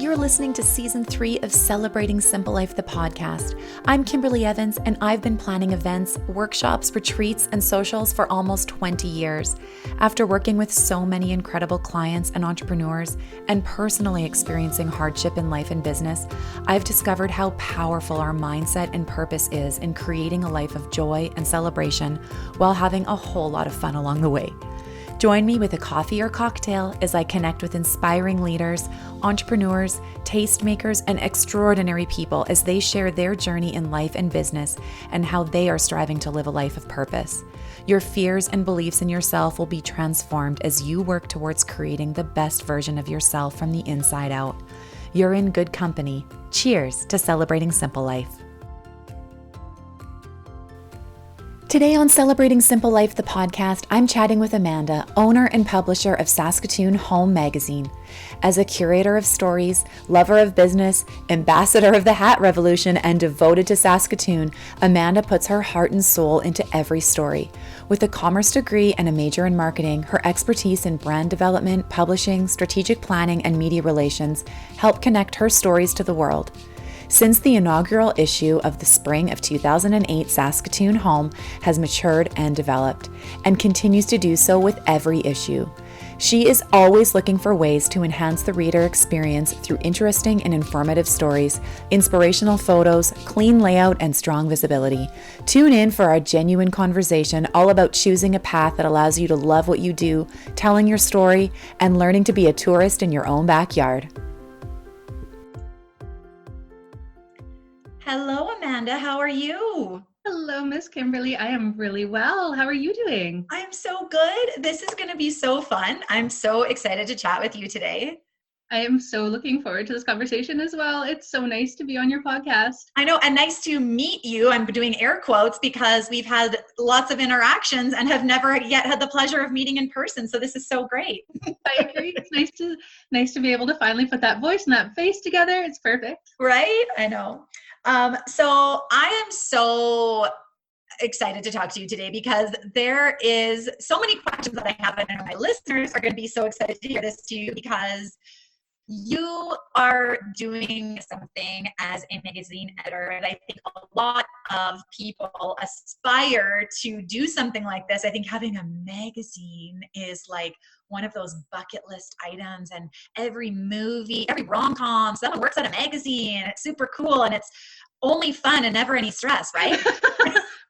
You're listening to Season 3 of Celebrating Simple Life, the podcast. I'm Kimberly Evans, and I've been planning events, workshops, retreats, and socials for almost 20 years. After working with so many incredible clients and entrepreneurs, and personally experiencing hardship in life and business, I've discovered how powerful our mindset and purpose is in creating a life of joy and celebration while having a whole lot of fun along the way. Join me with a coffee or cocktail as I connect with inspiring leaders, entrepreneurs, tastemakers, and extraordinary people as they share their journey in life and business and how they are striving to live a life of purpose. Your fears and beliefs in yourself will be transformed as you work towards creating the best version of yourself from the inside out. You're in good company. Cheers to celebrating simple life. Today on Celebrating Simple Life, the podcast, I'm chatting with Amanda, owner and publisher of Saskatoon HOME magazine. As a curator of stories, lover of business, ambassador of the hat revolution, and devoted to Saskatoon, Amanda puts her heart and soul into every story. With a commerce degree and a major in marketing, her expertise in brand development, publishing, strategic planning, and media relations help connect her stories to the world. Since the inaugural issue of the spring of 2008, Saskatoon HOME has matured and developed, and continues to do so with every issue. She is always looking for ways to enhance the reader experience through interesting and informative stories, inspirational photos, clean layout, and strong visibility. Tune in for our genuine conversation all about choosing a path that allows you to love what you do, telling your story, and learning to be a tourist in your own backyard. Hello, Amanda. How are you? Hello, Miss Kimberly. I am really well. How are you doing? I'm so good. This is going to be so fun. I'm so excited to chat with you today. I am so looking forward to this conversation as well. It's so nice to be on your podcast. I know, and nice to meet you. I'm doing air quotes because we've had lots of interactions and have never yet had the pleasure of meeting in person. So this is so great. I agree. It's nice to be able to finally put that voice and that face together. It's perfect. Right? I know. So I am so excited to talk to you today because there is so many questions that I have, and my listeners are going to be so excited to hear this too, because you are doing something as a magazine editor, and I think a lot of people aspire to do something like this. I think having a magazine is like one of those bucket list items, and every movie, every rom-com, someone works at a magazine. It's super cool, and it's only fun and never any stress, right?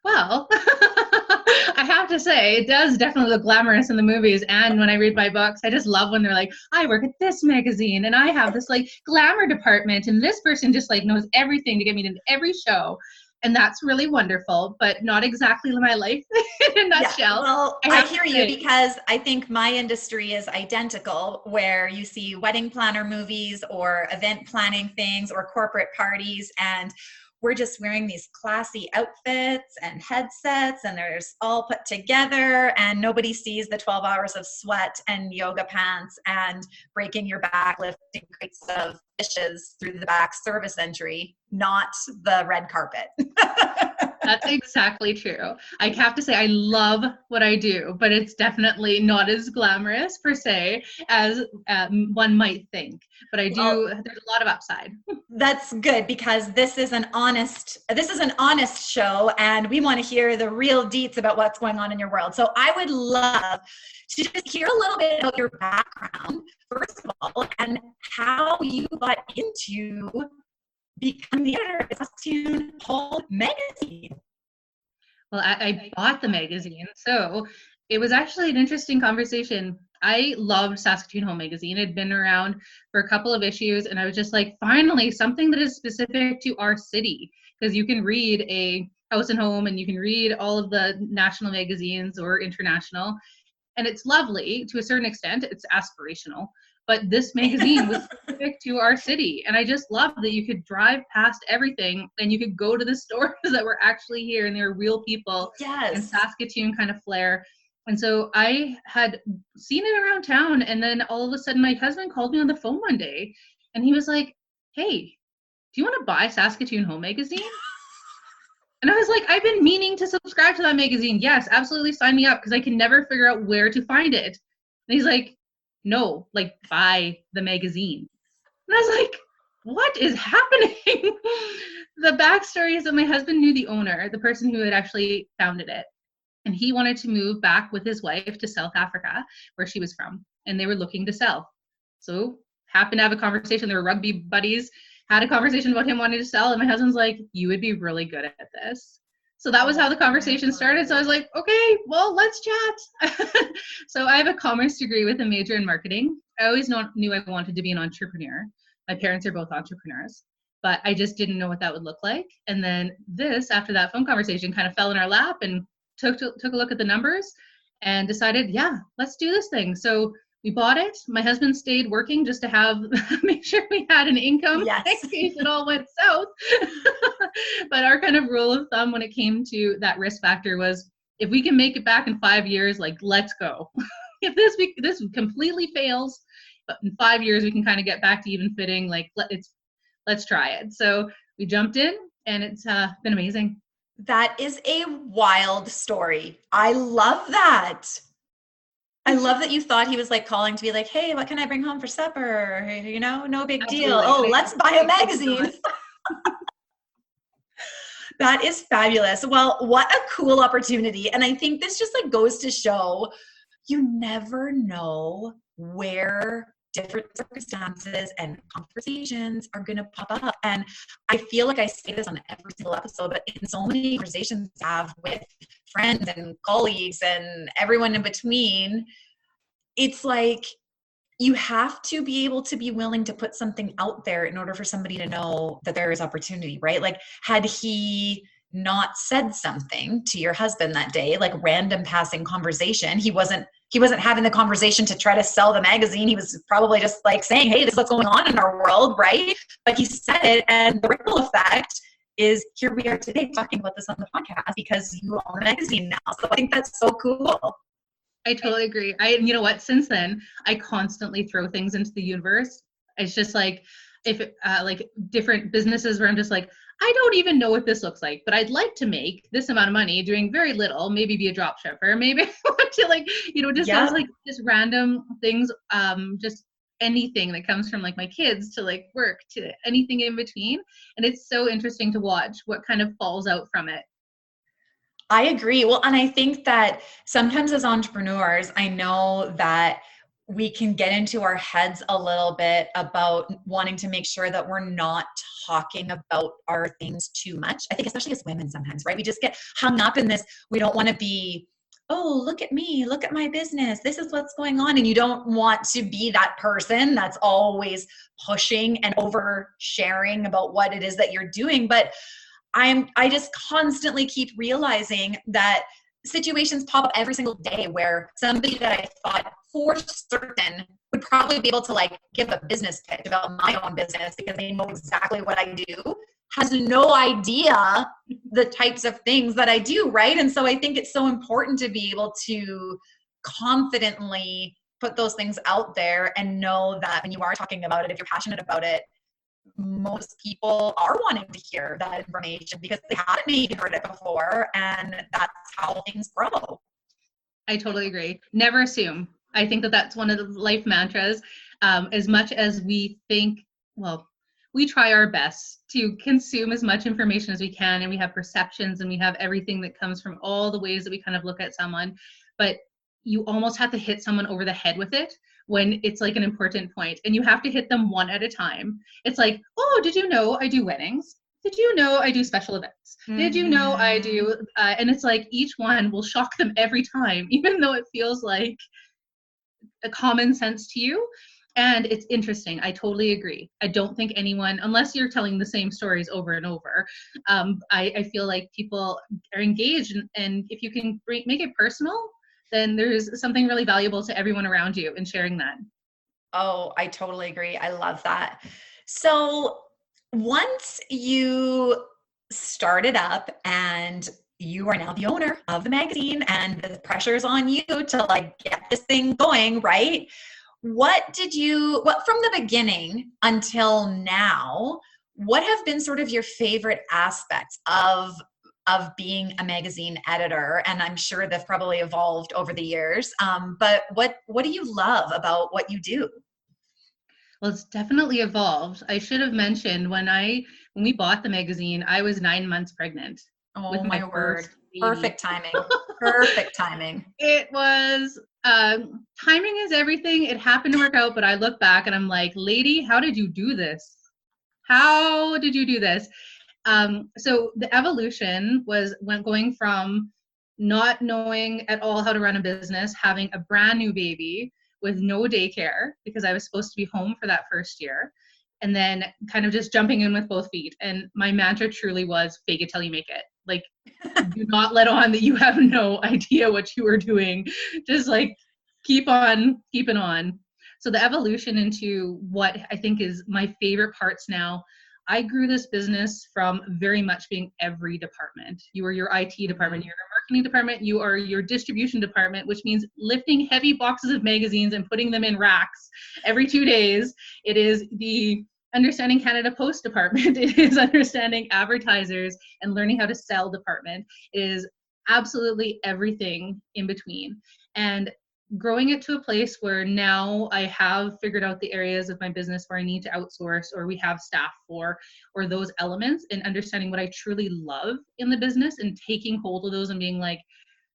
Well, I have to say, it does definitely look glamorous in the movies. And when I read my books, I just love when they're like, I work at this magazine and I have this like glamour department, and this person just like knows everything to get me to every show. And that's really wonderful, but not exactly my life in a nutshell. Yeah, well, I hear you, because I think my industry is identical, where you see wedding planner movies or event planning things or corporate parties, and we're just wearing these classy outfits and headsets, and they're all put together, and nobody sees the 12 hours of sweat and yoga pants and breaking your back lifting crates of dishes through the back service entry, not the red carpet. That's exactly true. I have to say, I love what I do, but it's definitely not as glamorous per se as one might think. But I do. Well, there's a lot of upside. That's good, because this is an honest show, and we want to hear the real deets about what's going on in your world. So I would love to just hear a little bit about your background, first of all, and how you got into become the editor of Saskatoon HOME magazine. Well, I bought the magazine, so it was actually an interesting conversation. I loved Saskatoon HOME magazine. It had been around for a couple of issues, and I was just like, finally, something that is specific to our city, because you can read a House and Home, and you can read all of the national magazines or international, and it's lovely to a certain extent. It's aspirational. But this magazine was specific to our city. And I just loved that you could drive past everything and you could go to the stores that were actually here, and they were real people. Yes. And Saskatoon kind of flair. And so I had seen it around town, and then all of a sudden my husband called me on the phone one day, and he was like, hey, do you want to buy Saskatoon HOME magazine? And I was like, I've been meaning to subscribe to that magazine. Yes, absolutely, sign me up, because I can never figure out where to find it. And he's like, no, like buy the magazine. And I was like, what is happening? The backstory is that my husband knew the owner, the person who had actually founded it. And he wanted to move back with his wife to South Africa, where she was from. And they were looking to sell. So happened to have a conversation. They were rugby buddies, had a conversation about him wanting to sell. And my husband's like, you would be really good at this. So that was how the conversation started. So I was like, okay, well, let's chat. So I have a commerce degree with a major in marketing. I always knew I wanted to be an entrepreneur. My parents are both entrepreneurs, but I just didn't know what that would look like. And then this, after that phone conversation, kind of fell in our lap and took a look at the numbers and decided, yeah, let's do this thing. So we bought it. My husband stayed working just to have make sure we had an income in case it all went south. But our kind of rule of thumb when it came to that risk factor was, if we can make it back in 5 years, like, let's go. If this completely fails, but in 5 years we can kind of get back to even fitting, like, let's try it. So we jumped in, and it's been amazing. That is a wild story. I love that. I love that you thought he was like calling to be like, hey, what can I bring home for supper? You know, no big deal. Oh, let's buy a magazine. That is fabulous. Well, what a cool opportunity. And I think this just like goes to show you never know where different circumstances and conversations are going to pop up. And I feel like I say this on every single episode, but in so many conversations I have with friends and colleagues and everyone in between, it's like you have to be able to be willing to put something out there in order for somebody to know that there is opportunity, right? Like, had he not said something to your husband that day, like random passing conversation, he wasn't having the conversation to try to sell the magazine. He was probably just like saying, hey, this is what's going on in our world, right? But he said it, and the ripple effect is here we are today talking about this on the podcast because you own a magazine now. So I think that's so cool. I totally agree. You know what, since then, I constantly throw things into the universe. It's just like, if like different businesses where I'm just like, I don't even know what this looks like, but I'd like to make this amount of money doing very little, maybe be a drop shipper, maybe to like, you know, just those like just random things, just anything that comes from like my kids to like work to anything in between. And it's so interesting to watch what kind of falls out from it. I agree. Well, and I think that sometimes as entrepreneurs, I know that we can get into our heads a little bit about wanting to make sure that we're not talking about our things too much. I think especially as women sometimes, right? We just get hung up in this. We don't want to be, oh, look at me, look at my business. This is what's going on. And you don't want to be that person that's always pushing and oversharing about what it is that you're doing. But I just constantly keep realizing that situations pop up every single day where somebody that I thought for certain would probably be able to like give a business pitch about my own business because they know exactly what I do, has no idea the types of things that I do, right? And so I think it's so important to be able to confidently put those things out there and know that when you are talking about it, if you're passionate about it, most people are wanting to hear that information because they haven't maybe heard it before, and that's how things grow. I totally agree. Never assume. I think that that's one of the life mantras. As much as we think, well, we try our best to consume as much information as we can, and we have perceptions and we have everything that comes from all the ways that we kind of look at someone, but you almost have to hit someone over the head with it when it's like an important point, and you have to hit them one at a time. It's like, oh, did you know I do weddings? Did you know I do special events? Mm-hmm. Did you know I do, and it's like each one will shock them every time, even though it feels like a common sense to you. And it's interesting. I totally agree. I don't think anyone, unless you're telling the same stories over and over, I feel like people are engaged, and if you can make it personal, then there's something really valuable to everyone around you in sharing that. Oh, I totally agree. I love that. So once you started up and you are now the owner of the magazine and the pressure's on you to like get this thing going, right? What from the beginning until now, what have been sort of your favorite aspects of being a magazine editor? And I'm sure they've probably evolved over the years. But what do you love about what you do? Well, it's definitely evolved. I should have mentioned when we bought the magazine, I was 9 months pregnant Oh with my my word. first baby. Perfect timing. Perfect timing. It was timing is everything. It happened to work out, but I look back and I'm like, lady, how did you do this? How did you do this? So the evolution was when going from not knowing at all how to run a business, having a brand new baby with no daycare because I was supposed to be home for that first year, and then kind of just jumping in with both feet. And my mantra truly was fake it till you make it. Like, do not let on that you have no idea what you are doing. Just like keep on keeping on. So the evolution into what I think is my favorite parts now. I grew this business from very much being every department. You are your IT department, you're your marketing department, you are your distribution department, which means lifting heavy boxes of magazines and putting them in racks every 2 days. It is the understanding Canada Post department. It is understanding advertisers and learning how to sell department. It is absolutely everything in between. And growing it to a place where now I have figured out the areas of my business where I need to outsource or we have staff for, or those elements, and understanding what I truly love in the business and taking hold of those and being like,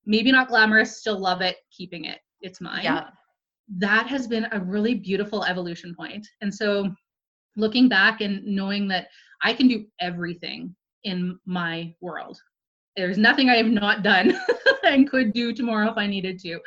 maybe not glamorous, still love it, keeping it, it's mine. Yeah. That has been a really beautiful evolution point. And so looking back and knowing that I can do everything in my world. There's nothing I have not done and could do tomorrow if I needed to.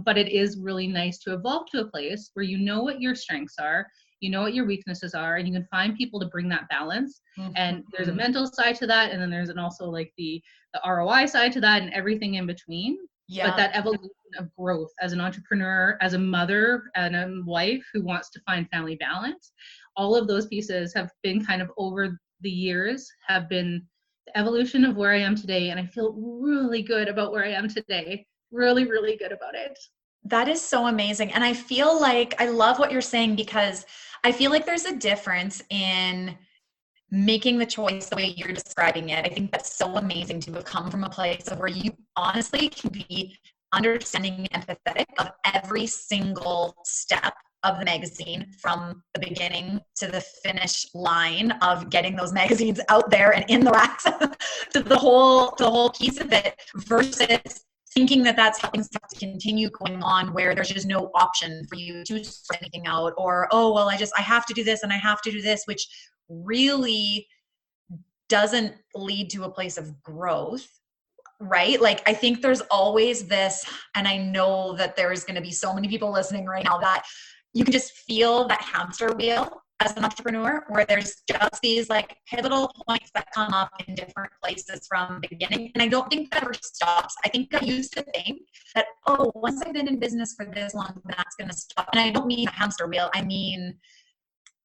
But it is really nice to evolve to a place where you know what your strengths are, you know what your weaknesses are, and you can find people to bring that balance. Mm-hmm. And there's a mental side to that, and then there's also like the ROI side to that and everything in between. Yeah. But that evolution of growth as an entrepreneur, as a mother and a wife who wants to find family balance, all of those pieces have been kind of over the years have been the evolution of where I am today. And I feel really good about where I am today. Really, really good about it. That is so amazing. And I feel like I love what you're saying, because I feel like there's a difference in making the choice the way you're describing it. I think that's so amazing to have come from a place of where you honestly can be understanding and empathetic of every single step of the magazine, from the beginning to the finish line of getting those magazines out there and in the racks to the whole piece of it, versus thinking that that's how things have to continue going on, where there's just no option for you to sort anything out, or, oh, well, I have to do this and I have to do this, which really doesn't lead to a place of growth, right? Like, I think there's always this, and I know that there's going to be so many people listening right now that you can just feel that hamster wheel as an entrepreneur, where there's just these like pivotal points that come up in different places from the beginning. And I don't think that ever stops. I think I used to think that, oh, once I've been in business for this long, that's going to stop. And I don't mean a hamster wheel. I mean,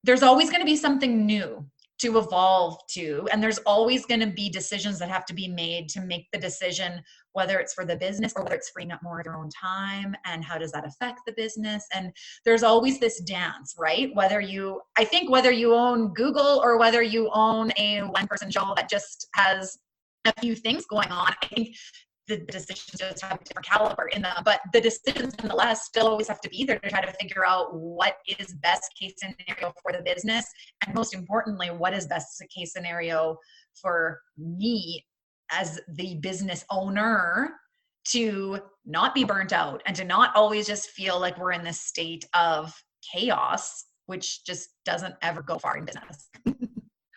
there's always going to be something new to evolve to. And there's always going to be decisions that have to be made to make the decision, whether it's for the business or whether it's freeing up more of your own time, and how does that affect the business. And there's always this dance, right? I think whether you own Google or whether you own a one-person show that just has a few things going on, I think the decisions just have a different caliber in them, but the decisions nonetheless still always have to be there to try to figure out what is best case scenario for the business. And most importantly, what is best case scenario for me as the business owner, to not be burnt out and to not always just feel like we're in this state of chaos, which just doesn't ever go far in business.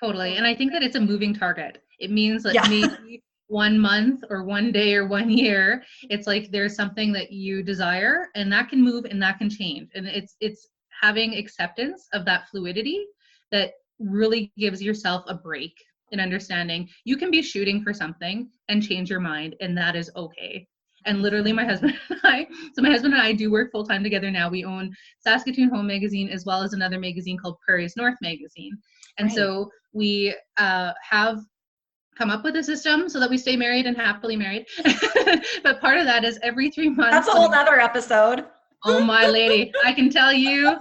Totally. And I think that it's a moving target. It means that maybe 1 month or 1 day or 1 year, it's like there's something that you desire, and that can move and that can change. And it's having acceptance of that fluidity that really gives yourself a break in understanding you can be shooting for something and change your mind, and that is okay. And literally my husband and I do work full time together now. We own Saskatoon HOME magazine as well as another magazine called Prairies North magazine. And so we have come up with a system so that we stay married and happily married. But part of that is every 3 months. That's a whole nother episode. Oh my lady. I can tell you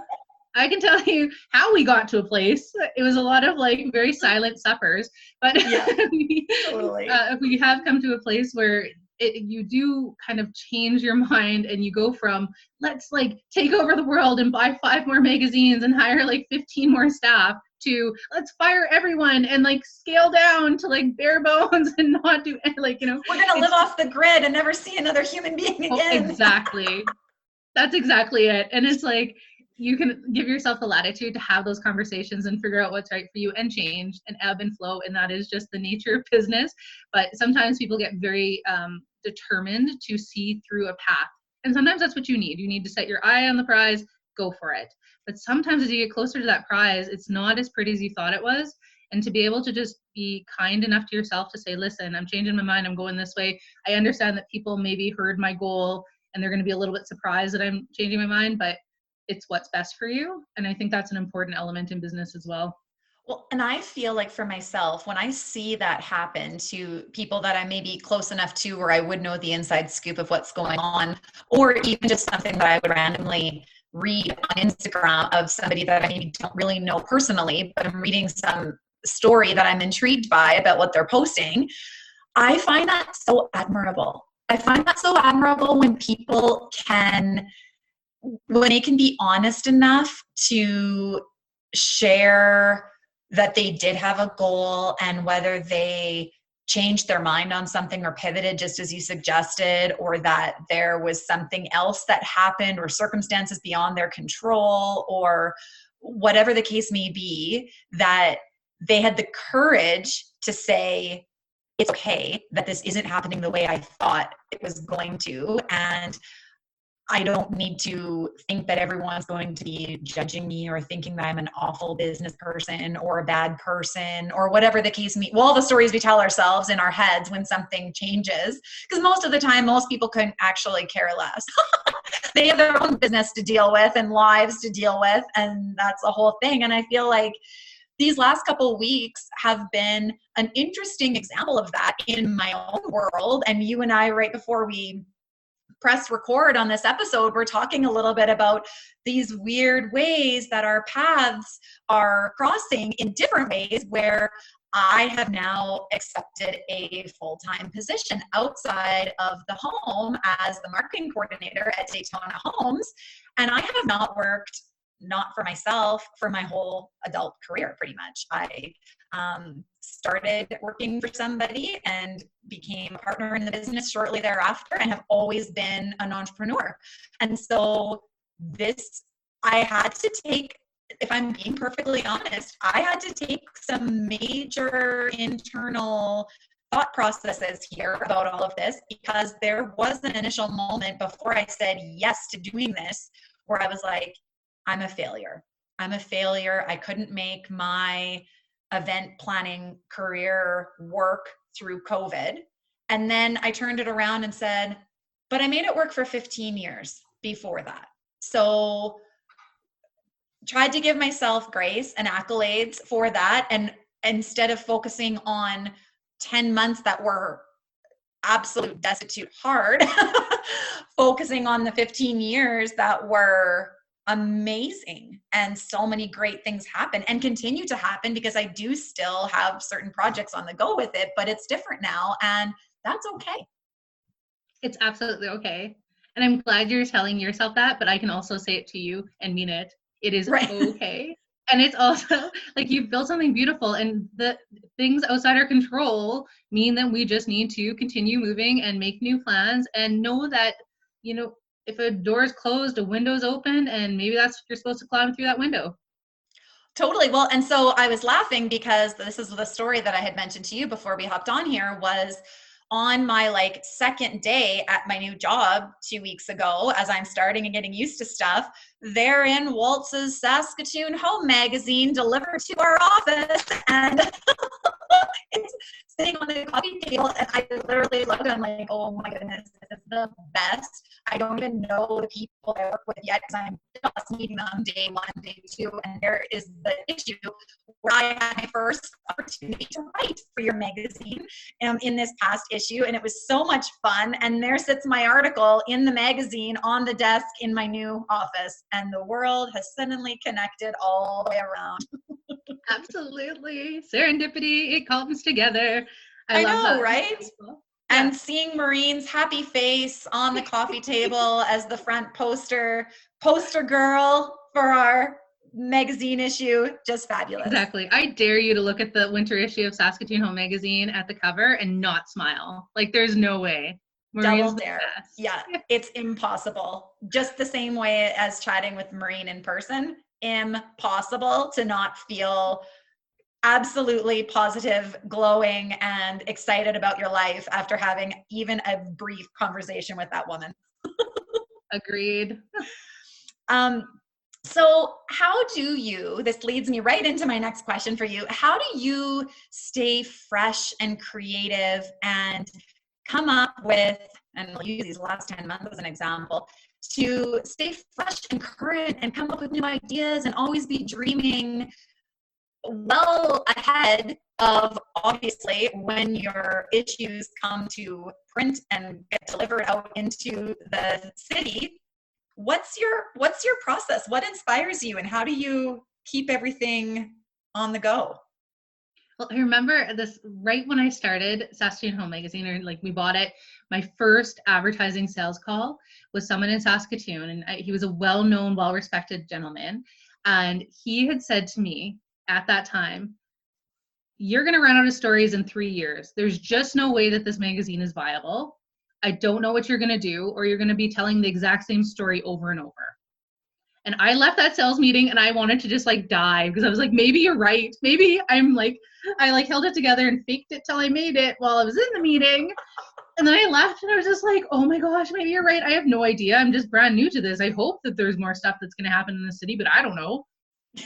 how we got to a place. It was a lot of like very silent suppers, but totally. We have come to a place where you do kind of change your mind, and you go from let's like take over the world and buy 5 more magazines and hire like 15 more staff to let's fire everyone and like scale down to like bare bones and not do like, we're going to live off the grid and never see another human being again. Oh, exactly. That's exactly it. And it's like, you can give yourself the latitude to have those conversations and figure out what's right for you and change and ebb and flow. And that is just the nature of business. But sometimes people get very determined to see through a path. And sometimes that's what you need. You need to set your eye on the prize, go for it. But sometimes as you get closer to that prize, it's not as pretty as you thought it was. And to be able to just be kind enough to yourself to say, listen, I'm changing my mind. I'm going this way. I understand that people maybe heard my goal and they're going to be a little bit surprised that I'm changing my mind, but it's what's best for you. And I think that's an important element in business as well. Well, and I feel like for myself, when I see that happen to people that I may be close enough to where I would know the inside scoop of what's going on, or even just something that I would randomly read on Instagram of somebody that I maybe don't really know personally, but I'm reading some story that I'm intrigued by about what they're posting, I find that so admirable. I find that so admirable when people when they can be honest enough to share that they did have a goal and whether they changed their mind on something or pivoted just as you suggested, or that there was something else that happened or circumstances beyond their control or whatever the case may be, that they had the courage to say, it's okay that this isn't happening the way I thought it was going to. And I don't need to think that everyone's going to be judging me or thinking that I'm an awful business person or a bad person or whatever the case may be. Well, all the stories we tell ourselves in our heads when something changes, because most of the time, most people couldn't actually care less. They have their own business to deal with and lives to deal with. And that's the whole thing. And I feel like these last couple of weeks have been an interesting example of that in my own world. And you and I, right before we press record on this episode, we're talking a little bit about these weird ways that our paths are crossing in different ways, where I have now accepted a full-time position outside of the home as the marketing coordinator at Daytona Homes. And I have not worked, not for myself, for my whole adult career, pretty much. I started working for somebody and became a partner in the business shortly thereafter, and have always been an entrepreneur. And so I had to take, if I'm being perfectly honest, I had to take some major internal thought processes here about all of this, because there was an initial moment before I said yes to doing this where I was like, I'm a failure. I'm a failure. I couldn't make my event planning career work through COVID. And then I turned it around and said, but I made it work for 15 years before that. So tried to give myself grace and accolades for that. And instead of focusing on 10 months that were absolute destitute hard, focusing on the 15 years that were amazing. And so many great things happen and continue to happen, because I do still have certain projects on the go with it, but it's different now, and that's okay. It's absolutely okay. And I'm glad you're telling yourself that, but I can also say it to you and mean it. It is right. Okay. And it's also like you've built something beautiful, and the things outside our control mean that we just need to continue moving and make new plans and know that, you know, if a door is closed, a window's open, and maybe you're supposed to climb through that window. Totally. Well, and so I was laughing because this is the story that I had mentioned to you before we hopped on here, was on my second day at my new job 2 weeks ago, as I'm starting and getting used to stuff, therein waltzes Saskatoon HOME magazine delivered to our office, and it's sitting on the coffee table, and I literally looked and I'm like, oh my goodness, this is the best. I don't even know the people I work with yet, because I'm just meeting them day 1, day 2, and there is the issue where I had my first opportunity to write for your magazine in this past issue, and it was so much fun. And there sits my article in the magazine on the desk in my new office, and the world has suddenly connected all the way around. Absolutely. Serendipity, it comes together. I love know, that. Right? And seeing Maureen's happy face on the coffee table as the front poster girl for our magazine issue, just fabulous. Exactly. I dare you to look at the winter issue of Saskatoon Home magazine at the cover and not smile. Like, there's no way. Maureen's Double the dare. best. Yeah, it's impossible. Just the same way as chatting with Maureen in person, impossible to not feel absolutely positive, glowing, and excited about your life after having even a brief conversation with that woman. Agreed. So how do you, this leads me right into my next question for you, how do you stay fresh and creative and come up with, and I'll use these last 10 months as an example, to stay fresh and current and come up with new ideas and always be dreaming well ahead of, obviously, when your issues come to print and get delivered out into the city? What's your process? What inspires you, and how do you keep everything on the go? Well, I remember this right when I started Saskatoon Home magazine, or like we bought it, my first advertising sales call was someone in Saskatoon, and he was a well-known, well-respected gentleman. And he had said to me at that time, "You're going to run out of stories in 3 years. There's just no way that this magazine is viable. I don't know what you're going to do, or you're going to be telling the exact same story over and over." And I left that sales meeting and I wanted to just like die, because I was like, maybe you're right. Maybe I held it together and faked it till I made it while I was in the meeting. And then I left and I was just like, oh my gosh, maybe you're right. I have no idea. I'm just brand new to this. I hope that there's more stuff that's going to happen in the city, but I don't know.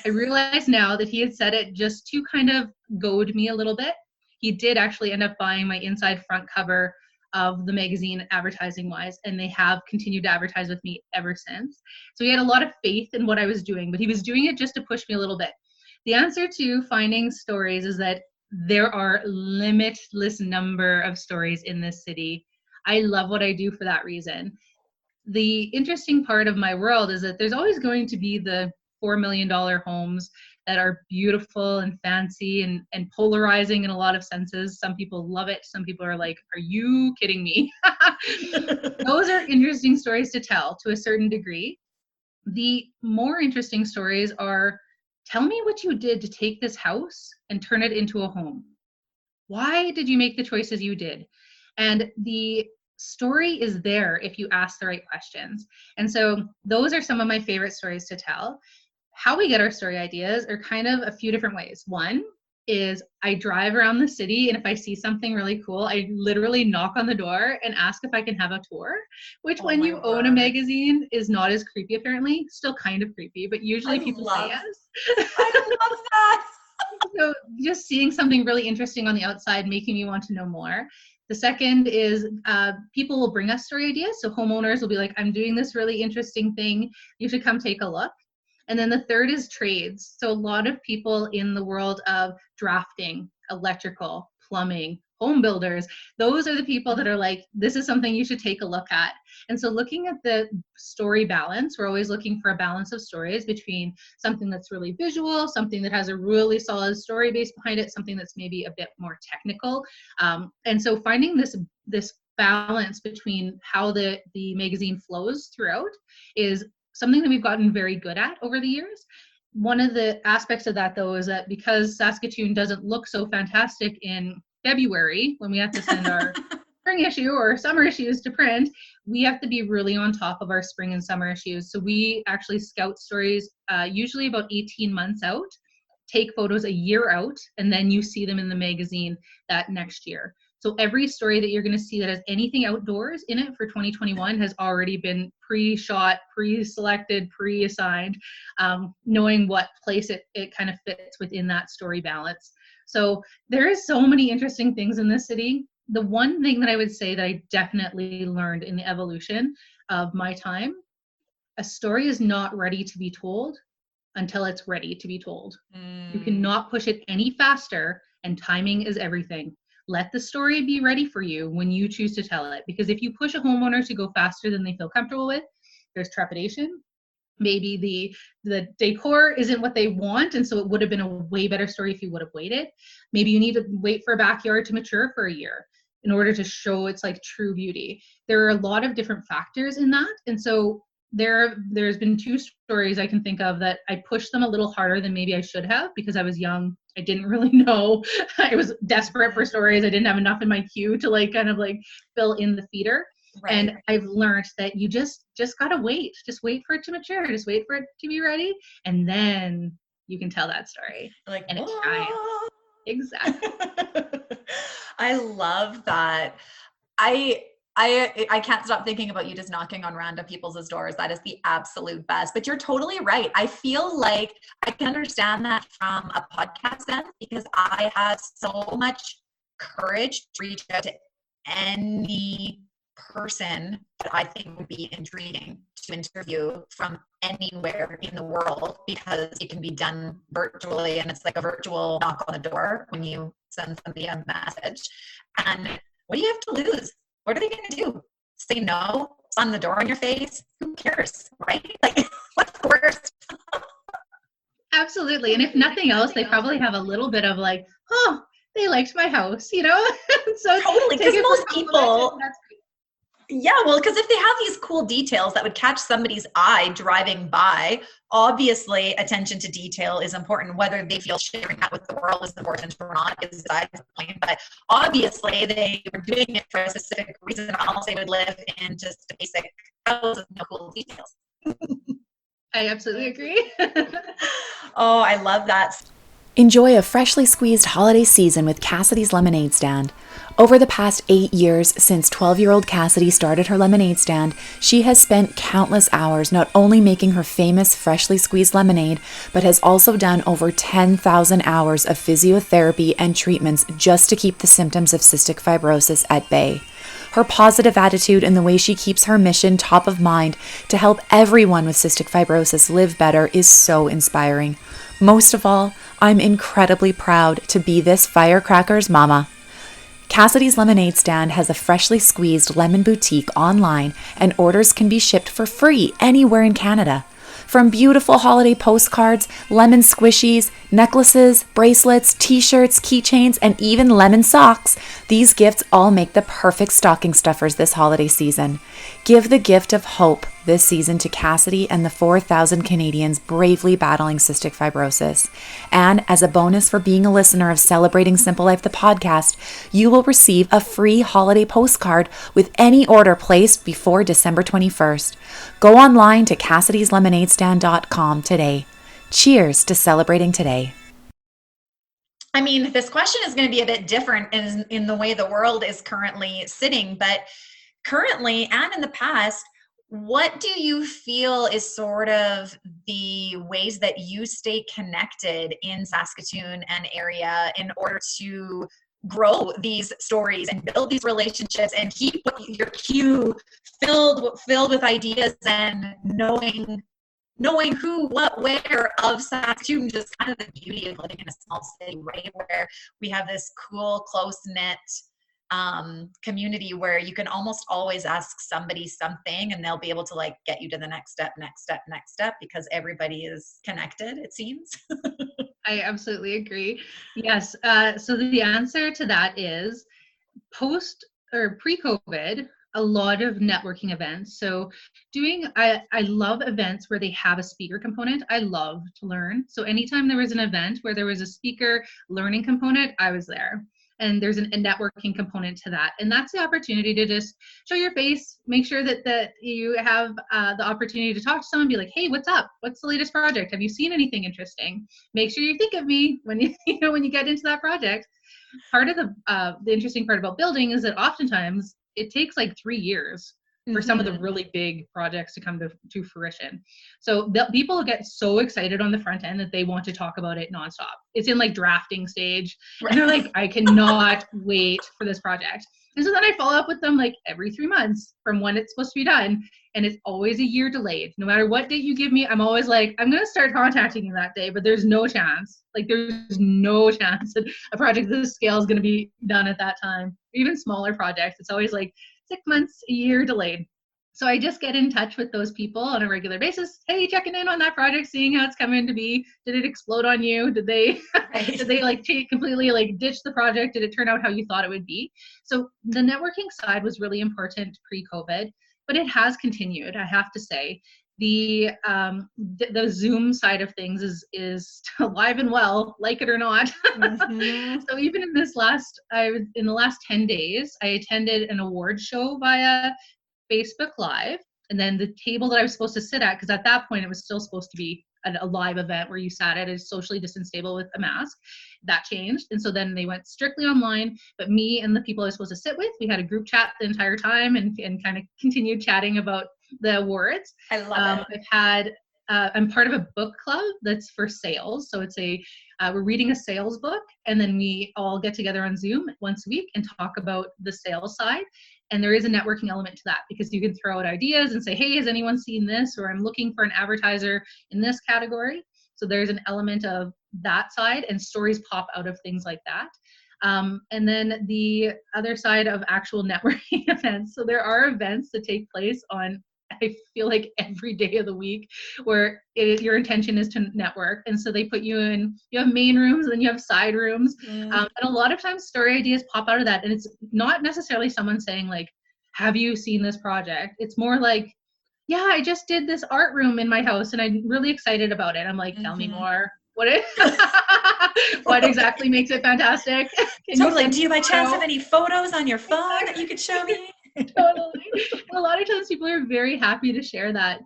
I realize now that he had said it just to kind of goad me a little bit. He did actually end up buying my inside front cover of the magazine advertising wise, and they have continued to advertise with me ever since. So he had a lot of faith in what I was doing, but he was doing it just to push me a little bit. The answer to finding stories is that there are limitless number of stories in this city. I love what I do for that reason. The interesting part of my world is that there's always going to be the $4 million homes that are beautiful and fancy and polarizing in a lot of senses. Some people love it. Some people are like, are you kidding me? Those are interesting stories to tell to a certain degree. The more interesting stories are, tell me what you did to take this house and turn it into a home. Why did you make the choices you did? And the story is there if you ask the right questions. And so those are some of my favorite stories to tell. How we get our story ideas are kind of a few different ways. One is I drive around the city, and if I see something really cool, I literally knock on the door and ask if I can have a tour, which when you own a magazine is not as creepy, apparently. Still kind of creepy, but usually people say yes. I love that. So just seeing something really interesting on the outside, making me want to know more. The second is people will bring us story ideas. So homeowners will be like, I'm doing this really interesting thing. You should come take a look. And then the third is trades. So a lot of people in the world of drafting, electrical, plumbing, home builders, those are the people that are like, this is something you should take a look at. And so looking at the story balance, we're always looking for a balance of stories between something that's really visual, something that has a really solid story base behind it, something that's maybe a bit more technical. And so finding this balance between how the magazine flows throughout is something that we've gotten very good at over the years. One of the aspects of that, though, is that because Saskatoon doesn't look so fantastic in February when we have to send our spring issue or summer issues to print, we have to be really on top of our spring and summer issues. So we actually scout stories usually about 18 months out, take photos a year out, and then you see them in the magazine that next year. So every story that you're going to see that has anything outdoors in it for 2021 has already been pre-shot, pre-selected, pre-assigned, knowing what place it kind of fits within that story balance. So there is so many interesting things in this city. The one thing that I would say that I definitely learned in the evolution of my time, a story is not ready to be told until it's ready to be told. You cannot push it any faster, and timing is everything. Let the story be ready for you when you choose to tell it. Because if you push a homeowner to go faster than they feel comfortable with, there's trepidation. Maybe the decor isn't what they want, and so it would have been a way better story if you would have waited. Maybe you need to wait for a backyard to mature for a year. in order to show its like true beauty. There are a lot of different factors in that. And so there's been two stories I can think of that I pushed them a little harder than maybe I should have because I was young. I didn't really know. I was desperate for stories. I didn't have enough in my queue to like kind of like fill in the feeder. Right. And I've learned that you just gotta wait. Just wait for it to mature. Just wait for it to be ready. And then you can tell that story. Like, and it shines. Exactly. I love that. I can't stop thinking about you just knocking on random people's doors. That is the absolute best. But you're totally right. I feel like I can understand that from a podcast sense because I have so much courage to reach out to any person that I think would be intriguing to interview from anywhere in the world because it can be done virtually and it's like a virtual knock on the door when you send somebody a message. And what do you have to lose? What are they going to do? Say no? Slam the door on your face? Who cares, right? Like, what's the worst? Absolutely. And if nothing else, they probably have a little bit of like, oh, they liked my house, you know? So totally, because most people... Yeah, well, because if they have these cool details that would catch somebody's eye driving by, obviously attention to detail is important. Whether they feel sharing that with the world is important or not is beside the point. But obviously they were doing it for a specific reason, else they would live in just a basic house with no cool details. I absolutely agree. Oh, I love that. Enjoy a freshly squeezed holiday season with Cassidy's Lemonade Stand. Over the past 8 years since 12-year-old Cassidy started her lemonade stand, she has spent countless hours not only making her famous freshly squeezed lemonade, but has also done over 10,000 hours of physiotherapy and treatments just to keep the symptoms of cystic fibrosis at bay. Her positive attitude and the way she keeps her mission top of mind to help everyone with cystic fibrosis live better is so inspiring. Most of all, I'm incredibly proud to be this firecrackers mama. Cassidy's Lemonade Stand has a freshly squeezed lemon boutique online, and orders can be shipped for free anywhere in Canada. From beautiful holiday postcards, lemon squishies, necklaces, bracelets, t-shirts, keychains, and even lemon socks, these gifts all make the perfect stocking stuffers this holiday season. Give the gift of hope this season to Cassidy and the 4,000 Canadians bravely battling cystic fibrosis. And as a bonus for being a listener of Celebrating Simple Life, the podcast, you will receive a free holiday postcard with any order placed before December 21st. Go online to Cassidy'sLemonadeStand.com today. Cheers to celebrating today. I mean, this question is going to be a bit different in the way the world is currently sitting, but currently and in the past, what do you feel is sort of the ways that you stay connected in Saskatoon and area in order to grow these stories and build these relationships and keep your queue filled with ideas and knowing who, what, where of Saskatoon, just kind of the beauty of living in a small city, right? Where we have this cool, close-knit community where you can almost always ask somebody something and they'll be able to like get you to the next step because everybody is connected, it seems. I absolutely agree. Yes. So the answer to that is post or pre-COVID, a lot of networking events. So I love events where they have a speaker component. I love to learn. So anytime there was an event where there was a speaker learning component, I was there. And there's a networking component to that. And that's the opportunity to just show your face, make sure that you have the opportunity to talk to someone, be like, hey, what's up? What's the latest project? Have you seen anything interesting? Make sure you think of me when you when you get into that project. Part of the interesting part about building is that oftentimes it takes like 3 years for some of the really big projects to come to fruition. So people get so excited on the front end that they want to talk about it nonstop. It's in like drafting stage. And they're like, I cannot wait for this project. And so then I follow up with them like every 3 months from when it's supposed to be done. And it's always a year delayed. No matter what date you give me, I'm always like, I'm going to start contacting you that day, but there's no chance. Like there's no chance that a project of this scale is going to be done at that time. Even smaller projects, it's always like 6 months, a year delayed. So I just get in touch with those people on a regular basis. Hey, checking in on that project, seeing how it's coming to be. Did it explode on you? Did they did they like completely like ditch the project? Did it turn out how you thought it would be? So the networking side was really important pre-COVID, but it has continued, I have to say. The Zoom side of things is alive and well, like it or not. Mm-hmm. So even in the last 10 days, I attended an award show via Facebook Live, and then the table that I was supposed to sit at, because at that point it was still supposed to be a live event where you sat at a socially distanced table with a mask. That changed, and so then they went strictly online. But me and the people I was supposed to sit with, we had a group chat the entire time and kind of continued chatting about the awards. I love it. I'm part of a book club that's for sales. So it's we're reading a sales book, and then we all get together on Zoom once a week and talk about the sales side. And there is a networking element to that, because you can throw out ideas and say, hey, has anyone seen this? Or I'm looking for an advertiser in this category. So there's an element of that side, and stories pop out of things like that. And then the other side of actual networking events. So there are events that take place on, I feel like, every day of the week, where your intention is to network. And so they put you have main rooms, and then you have side rooms. And a lot of times story ideas pop out of that. And it's not necessarily someone saying like, have you seen this project? It's more like, yeah, I just did this art room in my house and I'm really excited about it. I'm like, tell me more. What exactly makes it fantastic? Totally. Do you by chance have any photos on your phone that you could show me? Totally. A lot of times people are very happy to share that,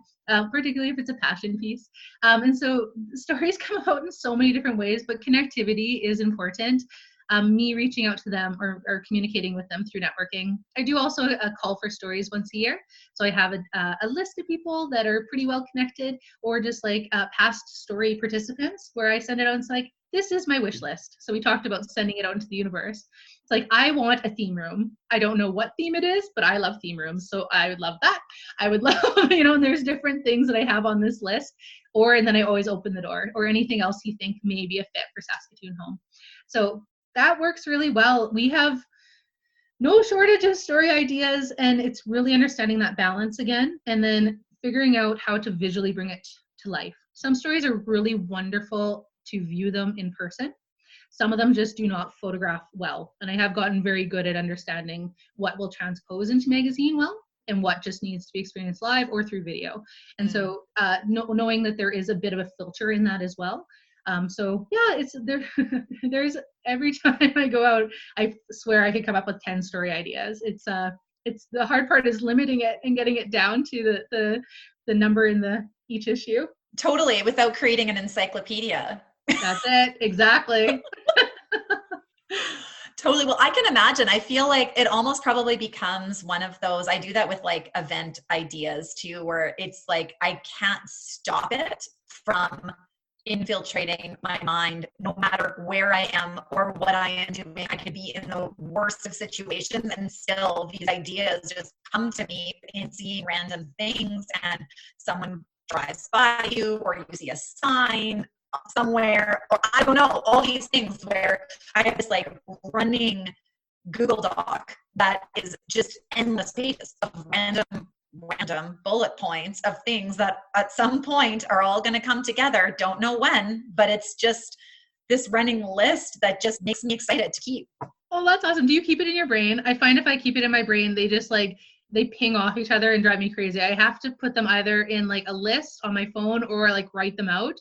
particularly if it's a passion piece. And so stories come out in so many different ways, but connectivity is important. Me reaching out to them or communicating with them through networking. I do also a call for stories once a year. So I have a list of people that are pretty well connected, or just like past story participants, where I send it out. It's like, this is my wish list. So we talked about sending it out into the universe. It's like, I want a theme room. I don't know what theme it is, but I love theme rooms. So I would love that. I would love, and there's different things that I have on this list. And then I always open the door, or anything else you think may be a fit for Saskatoon Home. So that works really well. We have no shortage of story ideas, and it's really understanding that balance again, and then figuring out how to visually bring it to life. Some stories are really wonderful to view them in person. Some of them just do not photograph well. And I have gotten very good at understanding what will transpose into magazine well, and what just needs to be experienced live or through video. And so knowing that there is a bit of a filter in that as well. So yeah, it's there. There's every time I go out, I swear I could come up with 10 story ideas. It's the hard part is limiting it and getting it down to the number in each issue. Totally, without creating an encyclopedia. That's it, exactly. Totally. Well, I can imagine. I feel like it almost probably becomes one of those, I do that with like event ideas too, where it's like, I can't stop it from infiltrating my mind, no matter where I am or what I am doing. I could be in the worst of situations, and still these ideas just come to me in seeing random things, and someone drives by you, or you see a sign somewhere, or I don't know, all these things where I have this like running Google Doc that is just endless pages of random bullet points of things that at some point are all going to come together. Don't know when, but it's just this running list that just makes me excited to keep. Oh, that's awesome. Do you keep it in your brain? I find if I keep it in my brain, they just they ping off each other and drive me crazy. I have to put them either in like a list on my phone or like write them out.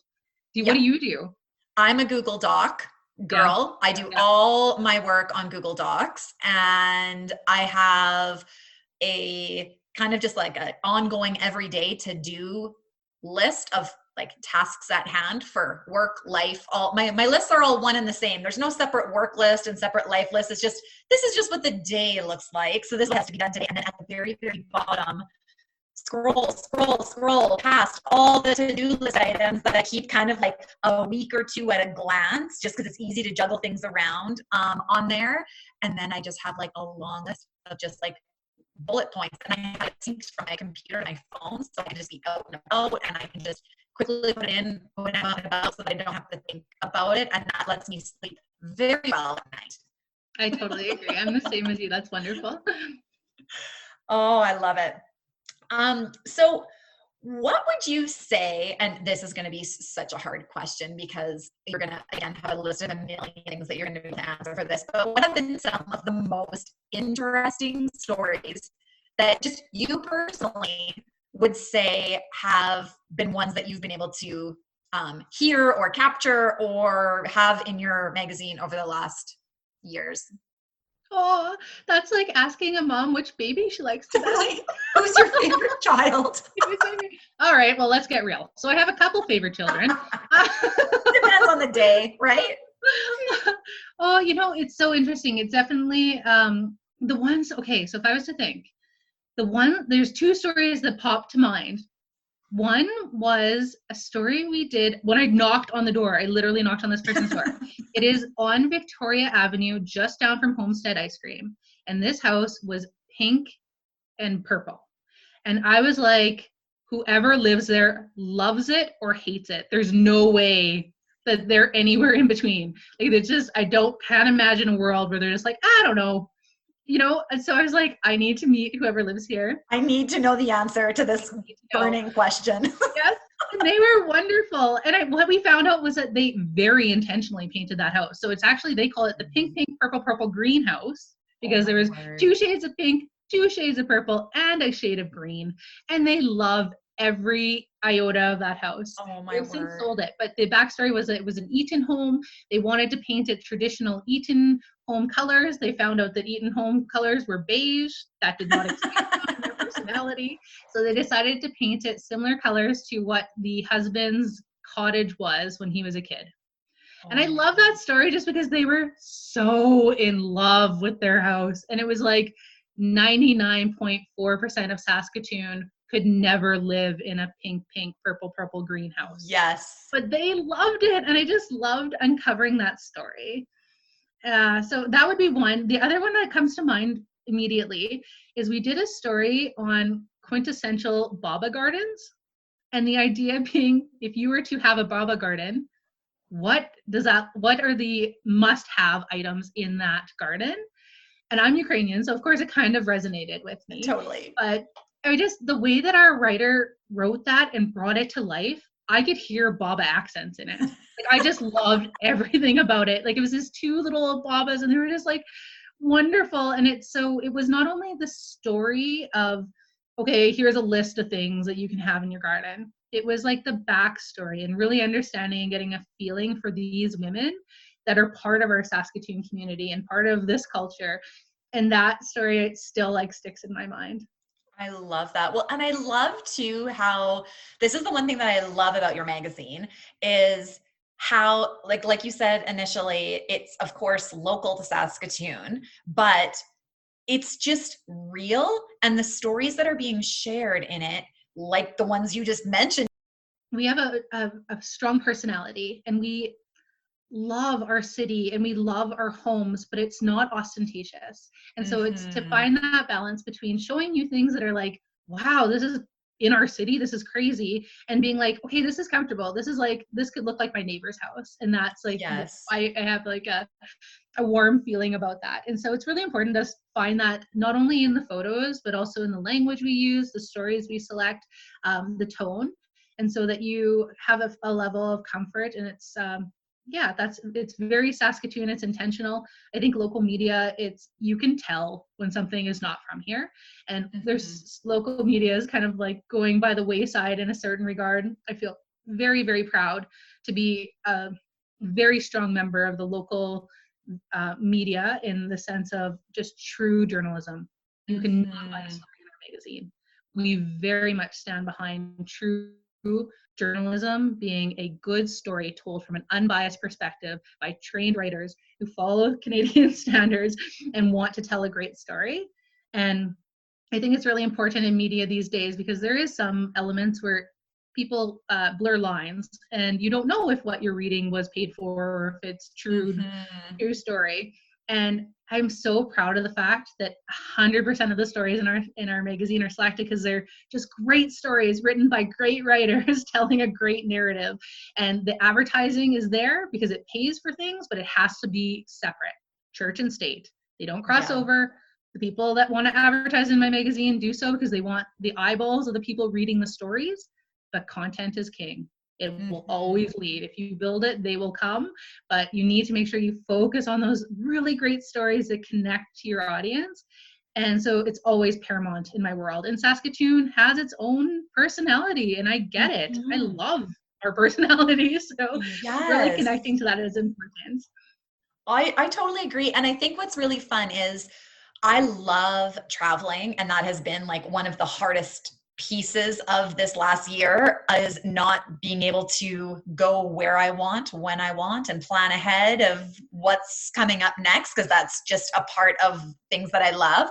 What do you do? I'm a Google Doc girl. I do all my work on Google Docs, and I have a kind of just like an ongoing everyday to-do list of like tasks at hand for work, life. All my lists are all one and the same. There's no separate work list and separate life list. This is just what the day looks like. So this has to be done today. And then at the very, very bottom, scroll past all the to-do list items that I keep kind of like a week or two at a glance, just because it's easy to juggle things around on there. And then I just have like a long list of just like bullet points, and I have it synced from my computer and my phone, so I can just be out and about, and I can just quickly put it in when I'm out and about, so that I don't have to think about it, and that lets me sleep very well at night. I totally agree. I'm the same as you. That's wonderful. Oh, I love it. So what would you say, and this is going to be such a hard question because you're going to, again, have a list of a million things that you're going to be able to answer for this, but what have been some of the most interesting stories that just you personally would say have been ones that you've been able to hear or capture or have in your magazine over the last years? Oh, that's like asking a mom which baby she likes the best. Who's your favorite child? All right, well, let's get real. So I have a couple favorite children. Depends on the day, right? Oh, it's so interesting. It's definitely the ones, okay, so if I was to think, there's two stories that pop to mind. One was a story we did when I knocked on the door. I literally knocked on this person's door. It is on Victoria Avenue, just down from Homestead Ice Cream. And this house was pink and purple. And I was like, whoever lives there loves it or hates it. There's no way that they're anywhere in between. Like, it's just, can't imagine a world where they're just like, I don't know. And so I was like, I need to meet whoever lives here. I need to know the answer to this burning question. Yes, and they were wonderful. And what we found out was that they very intentionally painted that house. So it's actually, they call it the pink, pink, purple, purple, green house because there was two shades of pink, two shades of purple, and a shade of green. And they love every iota of that house. Oh my They've since sold it. But the backstory was that it was an Eaton home. They wanted to paint it traditional Eaton home colors. They found out that Eaton home colors were beige. That did not explain their personality. So they decided to paint it similar colors to what the husband's cottage was when he was a kid. And I love that story just because they were so in love with their house. And it was like 99.4% of Saskatoon could never live in a pink, pink, purple, purple, green house. Yes. But they loved it. And I just loved uncovering that story. So that would be one. The other one that comes to mind immediately is we did a story on quintessential Baba gardens. And the idea being, if you were to have a Baba garden, what are the must-have items in that garden? And I'm Ukrainian, so of course it kind of resonated with me. Totally. But the way that our writer wrote that and brought it to life, I could hear Baba accents in it. Like, I just loved everything about it. Like, it was these two little Babas and they were just like wonderful. And it was not only the story of, okay, here's a list of things that you can have in your garden. It was like the backstory and really understanding and getting a feeling for these women that are part of our Saskatoon community and part of this culture. And that story still like sticks in my mind. I love that. Well, and I love too how this is the one thing that I love about your magazine is how, like you said initially, it's of course local to Saskatoon, but it's just real. And the stories that are being shared in it, like the ones you just mentioned. We have a strong personality and we love our city and we love our homes, but it's not ostentatious. And so it's to find that balance between showing you things that are like, wow, this is in our city, this is crazy, and being like, okay, this is comfortable. This could look like my neighbor's house. And that's like, yes. I have like a warm feeling about that. And so it's really important to find that not only in the photos, but also in the language we use, the stories we select, the tone. And so that you have a level of comfort. And it's, it's very Saskatoon. It's intentional. I think local media, you can tell when something is not from here. And there's local media is kind of like going by the wayside in a certain regard. I feel very, very proud to be a very strong member of the local media in the sense of just true journalism. You can not find a story in our magazine. We very much stand behind true journalism being a good story told from an unbiased perspective by trained writers who follow Canadian standards and want to tell a great story. And I think it's really important in media these days because there is some elements where people blur lines and you don't know if what you're reading was paid for or if it's true story. And I'm so proud of the fact that 100% of the stories in our magazine are selected because they're just great stories written by great writers telling a great narrative. And the advertising is there because it pays for things, but it has to be separate. Church and state. They don't cross over. The people that want to advertise in my magazine do so because they want the eyeballs of the people reading the stories, but content is king. It will always lead. If you build it, they will come, but you need to make sure you focus on those really great stories that connect to your audience. And so it's always paramount in my world. And Saskatoon has its own personality, and I get it. I love our personalities. So really connecting to that is important. I totally agree. And I think what's really fun is I love traveling, and that has been like one of the hardest pieces of this last year is not being able to go where I want, when I want, and plan ahead of what's coming up next, because that's just a part of things that I love.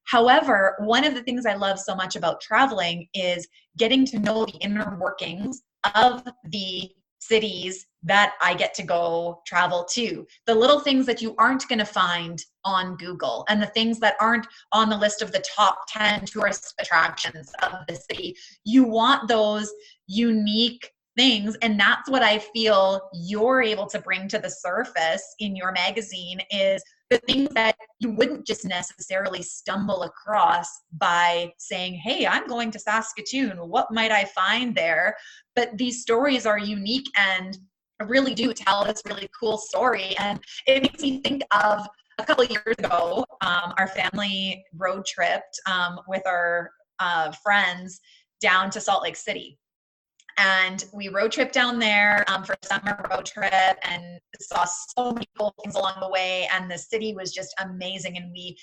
However, one of the things I love so much about traveling is getting to know the inner workings of the cities that I get to go travel to. The little things that you aren't going to find on Google, and the things that aren't on the list of the top 10 tourist attractions of the city. You want those unique things, and that's what I feel you're able to bring to the surface in your magazine, is the things that you wouldn't just necessarily stumble across by saying, hey, I'm going to Saskatoon, what might I find there? But these stories are unique and really do tell this really cool story. And it makes me think of a couple of years ago, our family road tripped with our friends down to Salt Lake City. And we road tripped down there for a summer road trip, and saw so many cool things along the way. And the city was just amazing. And we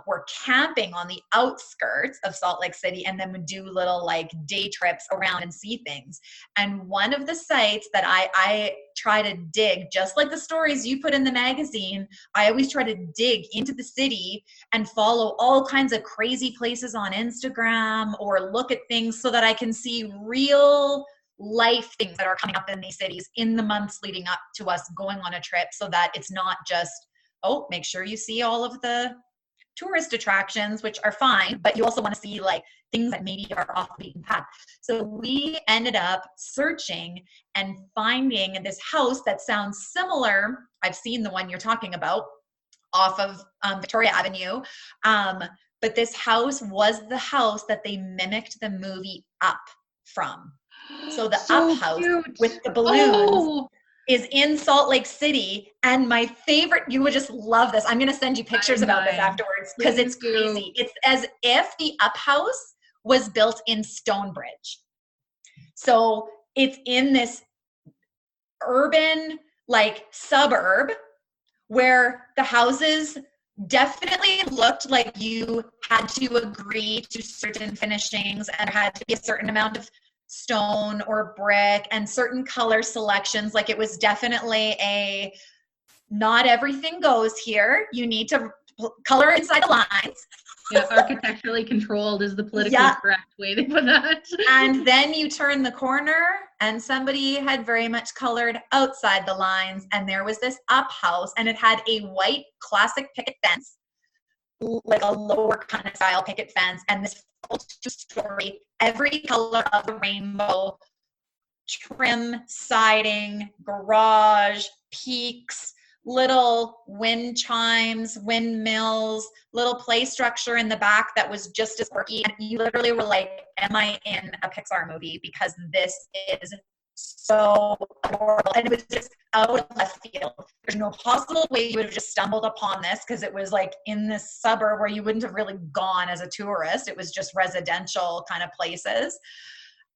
were camping on the outskirts of Salt Lake City, and then would do little like day trips around and see things. And one of the sites that I try to dig, just like the stories you put in the magazine, I always try to dig into the city and follow all kinds of crazy places on Instagram, or look at things so that I can see real life things that are coming up in these cities in the months leading up to us going on a trip, so that it's not just, oh, make sure you see all of the tourist attractions, which are fine, but you also want to see like things that maybe are off the beaten path. So we ended up searching and finding this house that sounds similar. I've seen the one you're talking about off of Victoria Avenue. But this house was the house that they mimicked the movie Up from. So the Up house with the balloons is in Salt Lake City. And my favorite, you would just love this. I'm going to send you pictures about this afterwards, because it's crazy. It's as if the Up house was built in Stonebridge. So it's in this urban like suburb where the houses definitely looked like you had to agree to certain finishings, and had to be a certain amount of stone or brick and certain color selections. Like it was definitely a, not everything goes here. You need to color inside the lines. Yeah, architecturally controlled is the politically correct way to put that. And then you turn the corner, and somebody had very much colored outside the lines, and there was this Up house, and it had a white classic picket fence, like a lower kind of style picket fence, and this full two-story, every color of the rainbow, trim, siding, garage, peaks, little wind chimes, windmills, little play structure in the back that was just as quirky. And you literally were like, am I in a Pixar movie? Because this is so adorable. And it was just out of left field. There's no possible way you would have just stumbled upon this, because it was like in this suburb where you wouldn't have really gone as a tourist. It was just residential kind of places.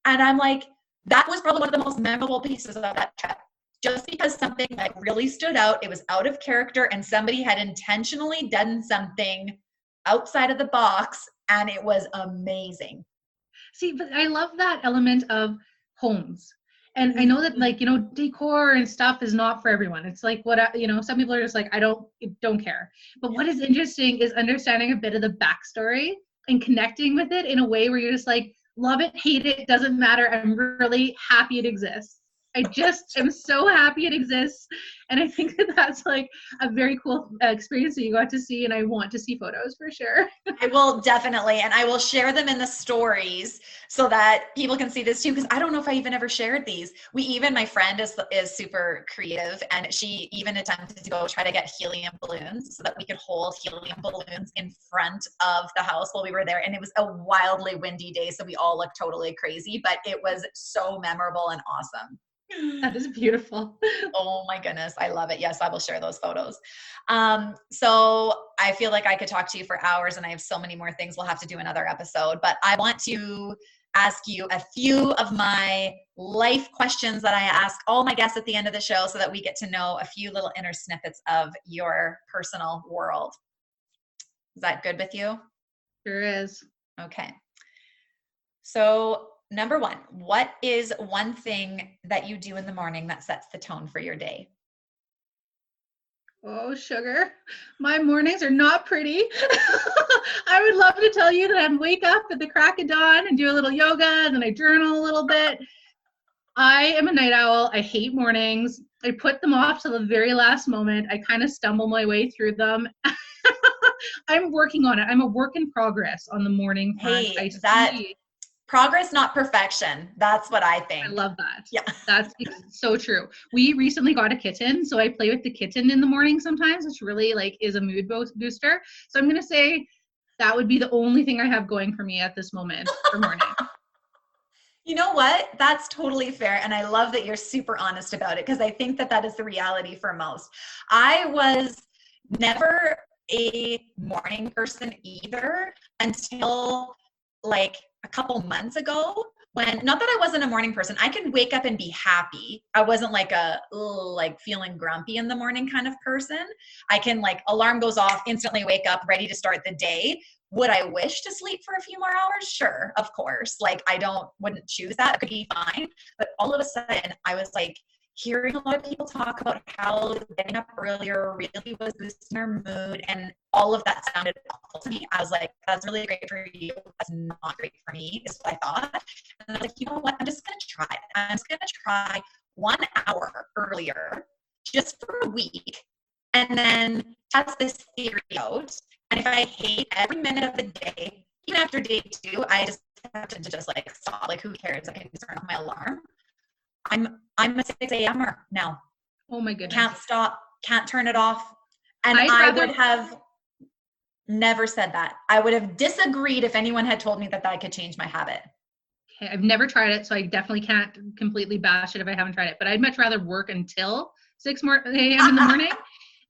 And I'm like, that was probably one of the most memorable pieces of that trip. Just because something like really stood out, it was out of character, and somebody had intentionally done something outside of the box, and it was amazing. See, but I love that element of homes. And I know that, like, you know, decor and stuff is not for everyone. It's like, what, you know, some people are just like, I don't care. But what is interesting is understanding a bit of the backstory and connecting with it in a way where you're just like, love it, hate it, doesn't matter. I'm really happy it exists. I just am so happy it exists. And I think that that's like a very cool experience that you got to see. And I want to see photos for sure. I will definitely, and I will share them in the stories so that people can see this too. Because I don't know if I even ever shared these. My friend is super creative, and she even attempted to go try to get helium balloons so that we could hold helium balloons in front of the house while we were there. And it was a wildly windy day, so we all looked totally crazy, but it was so memorable and awesome. That is beautiful. Oh my goodness. I love it. Yes, I will share those photos. So I feel like I could talk to you for hours, and I have so many more things. We'll have to do another episode, but I want to ask you a few of my life questions that I ask all my guests at the end of the show so that we get to know a few little inner snippets of your personal world. Is that good with you? Sure is. Okay. So number one, what is one thing that you do in the morning that sets the tone for your day? Oh, sugar. My mornings are not pretty. I would love to tell you that I wake up at the crack of dawn and do a little yoga, and then I journal a little bit. I am a night owl. I hate mornings. I put them off to the very last moment. I kind of stumble my way through them. I'm working on it. I'm a work in progress on the morning front. Hey, progress, not perfection. That's what I think. I love that. Yeah. That's so true. We recently got a kitten, so I play with the kitten in the morning sometimes, which really is a mood booster. So I'm going to say that would be the only thing I have going for me at this moment for morning. You know what? That's totally fair. And I love that you're super honest about it, because I think that is the reality for most. I was never a morning person either until like a couple months ago, when, not that I wasn't a morning person, I can wake up and be happy. I wasn't like feeling grumpy in the morning kind of person. I can alarm goes off, instantly wake up, ready to start the day. Would I wish to sleep for a few more hours? Sure, of course. Wouldn't choose that. It could be fine. But all of a sudden I was hearing a lot of people talk about how getting up earlier really was boosting their mood, and all of that sounded awful to me. I was like, that's really great for you. That's not great for me, is what I thought. And I was like, you know what? I'm just going to try it. I'm just going to try 1 hour earlier just for a week, and then test this theory out. And if I hate every minute of the day, even after day 2, I just have to just stop. Who cares? I can turn off my alarm. I'm a 6 a.m.er now. Oh my goodness. Can't stop, can't turn it off. And I would have never said that. I would have disagreed if anyone had told me that I could change my habit. Okay, I've never tried it, so I definitely can't completely bash it if I haven't tried it. But I'd much rather work until 6 a.m. in the morning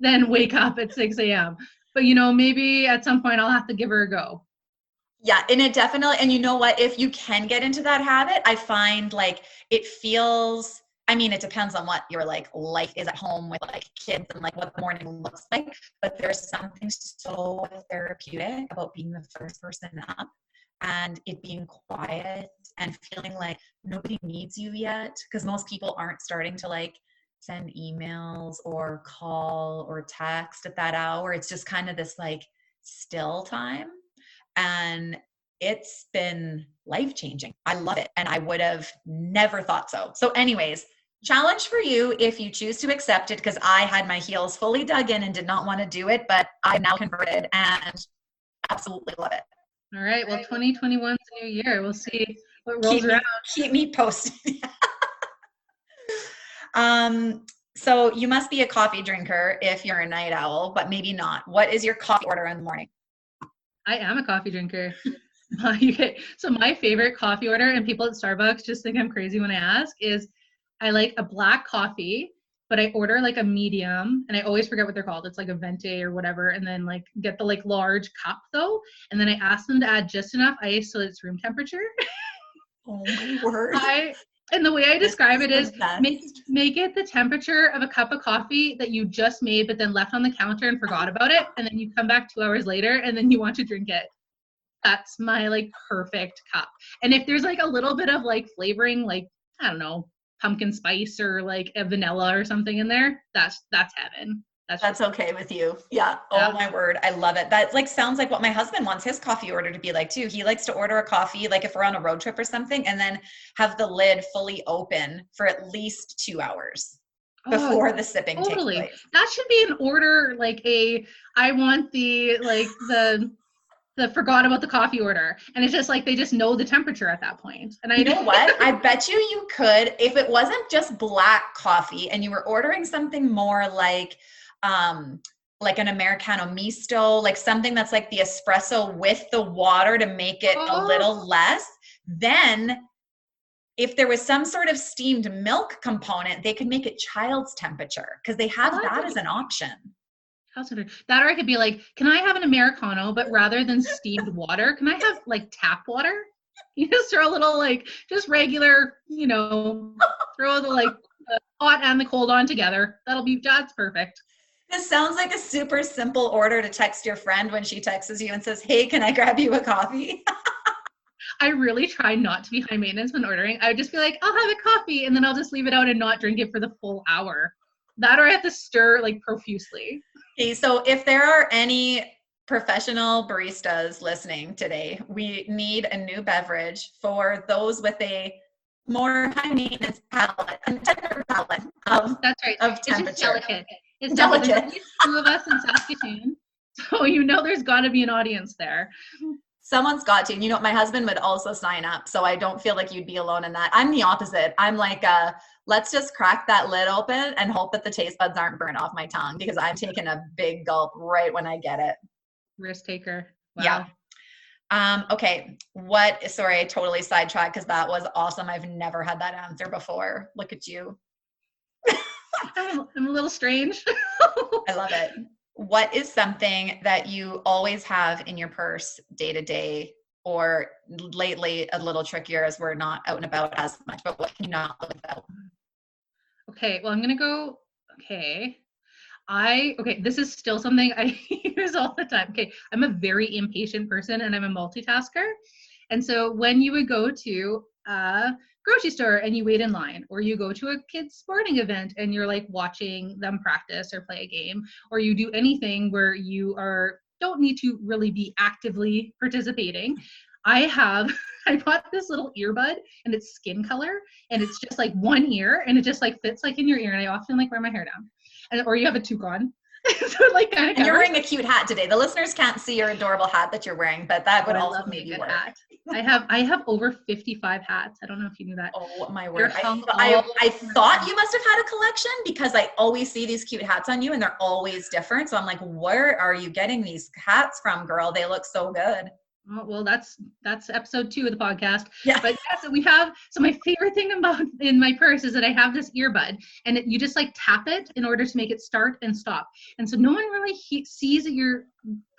than wake up at 6 a.m. But maybe at some point I'll have to give her a go. Yeah, and it definitely, and you know what, if you can get into that habit, I find it feels, it depends on what your life is at home with kids and what the morning looks like, but there's something so therapeutic about being the first person up and it being quiet and feeling like nobody needs you yet, because most people aren't starting to send emails or call or text at that hour. It's just kind of this still time. And it's been life-changing. I love it. And I would have never thought so. So anyways, challenge for you if you choose to accept it, because I had my heels fully dug in and did not want to do it, but I'm now converted and absolutely love it. All right. Well, 2021 is a new year. We'll see what rolls around. Keep me posted. So you must be a coffee drinker if you're a night owl, but maybe not. What is your coffee order in the morning? I am a coffee drinker. So my favorite coffee order, and people at Starbucks just think I'm crazy when I ask, is I like a black coffee, but I order a medium, and I always forget what they're called. It's a venti or whatever, and then get the large cup though, and then I ask them to add just enough ice so it's room temperature. Oh my word. And the way I describe it is make it the temperature of a cup of coffee that you just made but then left on the counter and forgot about it, and then you come back 2 hours later and then you want to drink it. That's my perfect cup. And if there's a little bit of flavoring, I don't know, pumpkin spice or a vanilla or something in there, that's heaven. That's okay with you. Yeah. Yeah. Oh my word. I love it. That like sounds like what my husband wants his coffee order to be like too. He likes to order a coffee, like if we're on a road trip or something, and then have the lid fully open for at least 2 hours before the sipping takes Totally. place. That should be an order, like I want the forgot about the coffee order. And it's just like, they just know the temperature at that point. And You know what? I bet you could, if it wasn't just black coffee and you were ordering something more like an Americano misto, like something that's like the espresso with the water to make it a little less, then if there was some sort of steamed milk component, they could make it child's temperature because they have that as an option. That, or I could be like, can I have an Americano, but rather than steamed water, can I have like tap water? You just throw a little like, just regular, throw the hot and the cold on together. That's perfect. This sounds like a super simple order to text your friend when she texts you and says, hey, can I grab you a coffee? I really try not to be high maintenance when ordering. I would just be like, I'll have a coffee, and then I'll just leave it out and not drink it for the full hour. That, or I have to stir like profusely. Okay, so if there are any professional baristas listening today, we need a new beverage for those with a more high maintenance palate, a tender palate of, that's right. Of temperature. It's just delicate. It's delicate. There's at least 2 of us in Saskatoon, so there's got to be an audience there. Someone's got to. And you know what? My husband would also sign up, so I don't feel like you'd be alone in that. I'm the opposite. I'm like, let's just crack that lid open and hope that the taste buds aren't burnt off my tongue because I'm taking a big gulp right when I get it. Risk taker. Wow. Yeah. Okay. Sorry, I totally sidetracked because that was awesome. I've never had that answer before. Look at you. I'm a little strange. I love it. What is something that you always have in your purse day to day, or lately a little trickier as we're not out and about as much, but what can you not live without? Okay, well, I'm going to go, this is still something I use all the time. Okay, I'm a very impatient person and I'm a multitasker. And so when you would go to a grocery store and you wait in line, or you go to a kid's sporting event and you're like watching them practice or play a game, or you do anything where you don't need to really be actively participating, I bought this little earbud and it's skin color and it's just like one ear and it just like fits like in your ear, and I often like wear my hair down, or you have a toque on. So like kind of and you're wearing a cute hat today. The listeners can't see your adorable hat that you're wearing, but that would also maybe work. Hat. I have over 55 hats. I don't know if you knew that. Oh my word. I thought you must have had a collection because I always see these cute hats on you and they're always different. So I'm like, where are you getting these hats from, girl? They look so good. Oh, well, that's episode 2 of the podcast. Yeah. But yeah, so my favorite thing about in my purse is that I have this earbud, and you just like tap it in order to make it start and stop. And so no one really sees that you're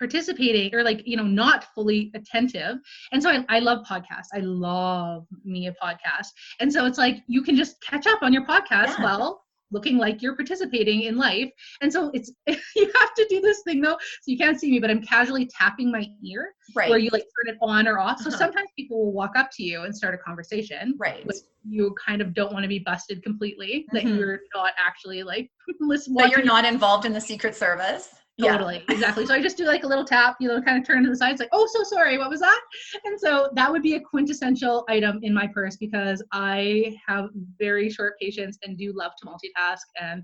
participating or like, not fully attentive. And so I love podcasts. I love me a podcast. And so it's like, you can just catch up on your podcast while looking like you're participating in life. And so you have to do this thing though, so you can't see me, but I'm casually tapping my ear, right, where you like turn it on or off. So sometimes people will walk up to you and start a conversation, right, but you kind of don't want to be busted completely, that you're not actually like listening. That you're not involved in the Secret Service. Totally. Yeah. Exactly. So I just do like a little tap, kind of turn to the side. It's like, oh, so sorry. What was that? And so that would be a quintessential item in my purse because I have very short patience and do love to multitask. And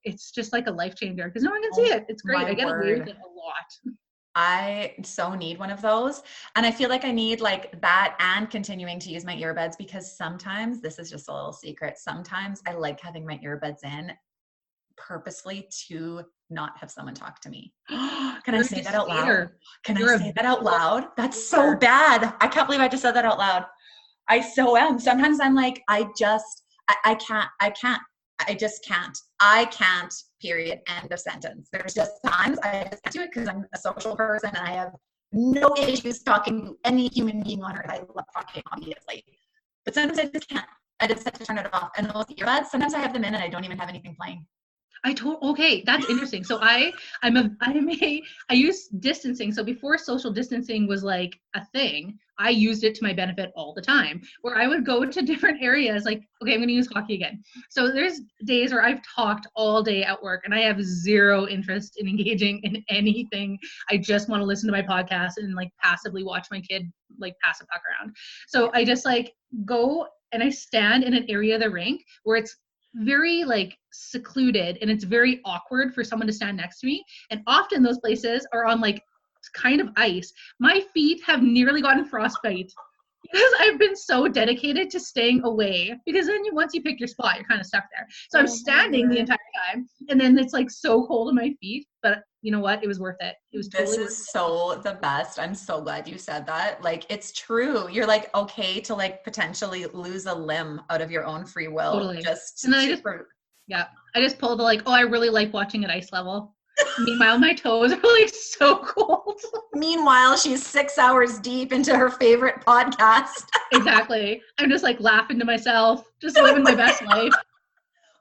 it's just like a life changer because no one can see it. It's great. I get away with it a lot. I so need one of those. And I feel like I need like that and continuing to use my earbuds because sometimes, this is just a little secret, sometimes I like having my earbuds in purposely to not have someone talk to me. Can I say that out loud? Can I say that out loud? That's so bad. I can't believe I just said that out loud. I so am. Sometimes I'm like, I can't, period, end of sentence. There's just times I just do it because I'm a social person and I have no issues talking to any human being on earth. I love talking, obviously. But sometimes I just can't. I just have to turn it off. And those earbuds, sometimes I have them in and I don't even have anything playing. Okay, that's interesting. So I use distancing. So before social distancing was like a thing, I used it to my benefit all the time, where I would go to different areas. Like, okay, I'm going to use hockey again. So there's days where I've talked all day at work and I have zero interest in engaging in anything. I just want to listen to my podcast and like passively watch my kid like pass a puck around. So I just like go and I stand in an area of the rink where it's very like secluded and it's very awkward for someone to stand next to me. And often those places are on like kind of ice. My feet have nearly gotten frostbite because I've been so dedicated to staying away, because then once you pick your spot, you're kind of stuck there. So I'm standing the entire time and then it's like so cold on my feet, but you know what? It was worth it. It was totally This is so the best. I'm so glad you said that. Like, it's true. You're like, okay to like potentially lose a limb out of your own free will. totally. And then I just pulled the like, oh, I really like watching at ice level. Meanwhile, my toes are like so cold. Meanwhile, she's 6 hours deep into her favorite podcast. Exactly. I'm just like laughing to myself, just living my best life.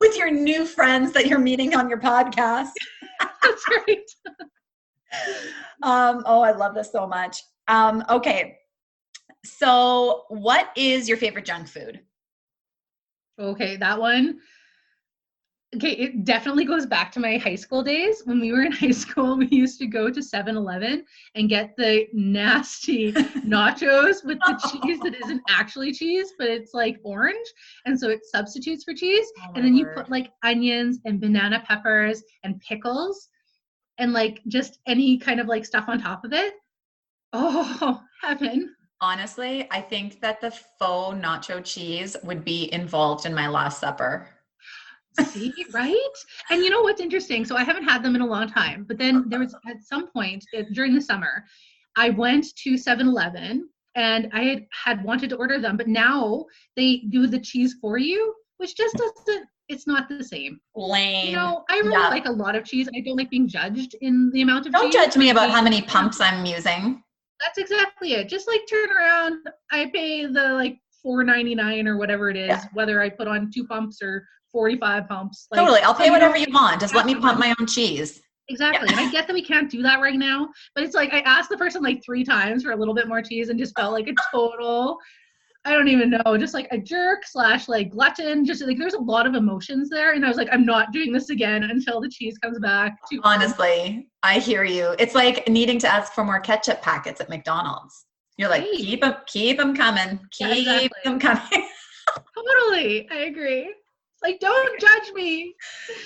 With your new friends that you're meeting on your podcast. That's right. Oh, I love this so much. Okay. So what is your favorite junk food? Okay, that one. Okay, it definitely goes back to my high school days. When we were in high school, we used to go to 7-Eleven and get the nasty nachos with the cheese that isn't actually cheese, but it's like orange. And so it substitutes for cheese. And then you put like onions and banana peppers and pickles and like just any kind of like stuff on top of it. Oh, heaven. Honestly, I think that the faux nacho cheese would be involved in my Last Supper. See, right? And you know what's interesting? So I haven't had them in a long time, but then there was at some point during the summer, I went to 7-Eleven and I had wanted to order them, but now they do the cheese for you, which just doesn't, it's not the same. Lame. You know, I really like a lot of cheese. I don't like being judged in the amount of Don't cheese. Don't judge me about how many pumps I'm using. That's exactly it. Just like turn around, I pay the like $4.99 or whatever it is, whether I put on 2 pumps or 45 pumps. Like, totally. I'll pay whatever you want. Just let me pump my own cheese. Exactly. And I get that we can't do that right now, but it's like I asked the person like 3 times for a little bit more cheese and just felt like a total, I don't even know, just like a jerk / like glutton. Just like there's a lot of emotions there. And I was like, I'm not doing this again until the cheese comes back. Honestly, I hear you. It's like needing to ask for more ketchup packets at McDonald's. You're like, keep them coming. Keep them coming. Totally. I agree. Like, don't judge me.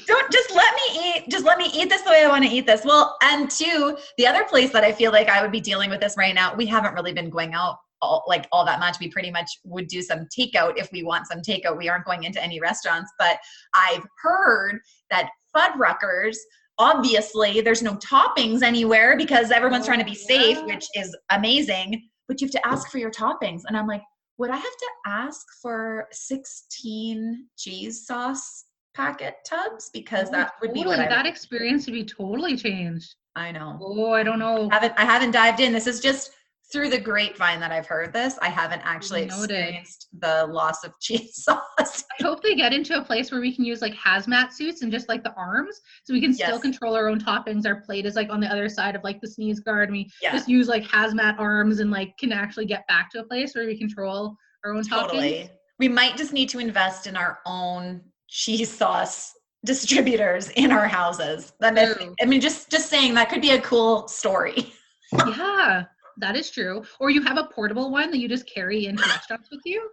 Don't just let me eat this the way I want to eat this. Well, and 2, the other place that I feel like I would be dealing with this right now, we haven't really been going out all that much. We pretty much would do some takeout if we want some takeout. We aren't going into any restaurants, but I've heard that Fuddruckers, obviously there's no toppings anywhere because everyone's trying to be safe, which is amazing, but you have to ask for your toppings. And I'm like, would I have to ask for 16 cheese sauce packet tubs? Because that would be what that experience would be totally changed. I know. Oh, I don't know. I haven't dived in. This is just through the grapevine that I've heard this. I haven't actually experienced the loss of cheese sauce. I hope they get into a place where we can use like hazmat suits and just like the arms, so we can still control our own toppings. Our plate is like on the other side of like the sneeze guard. We just use like hazmat arms and like can actually get back to a place where we control our own toppings. We might just need to invest in our own cheese sauce distributors in our houses. I mean, just saying, that could be a cool story. Yeah. That is true. Or you have a portable one that you just carry into restaurants with you.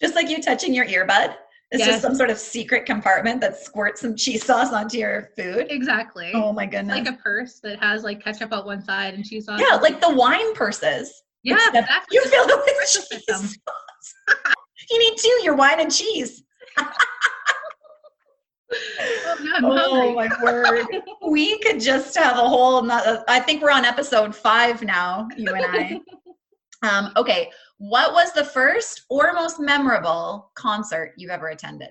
Just like you touching your earbud. It's just some sort of secret compartment that squirts some cheese sauce onto your food. Exactly. Oh my goodness. It's like a purse that has like ketchup out one side and cheese sauce. Yeah, like the wine purses. Yeah, you fill it with cheese sauce. You need 2, your wine and cheese. Oh my word. We could just have a whole I think we're on episode 5 now, you and I. Okay. What was the first or most memorable concert you've ever attended?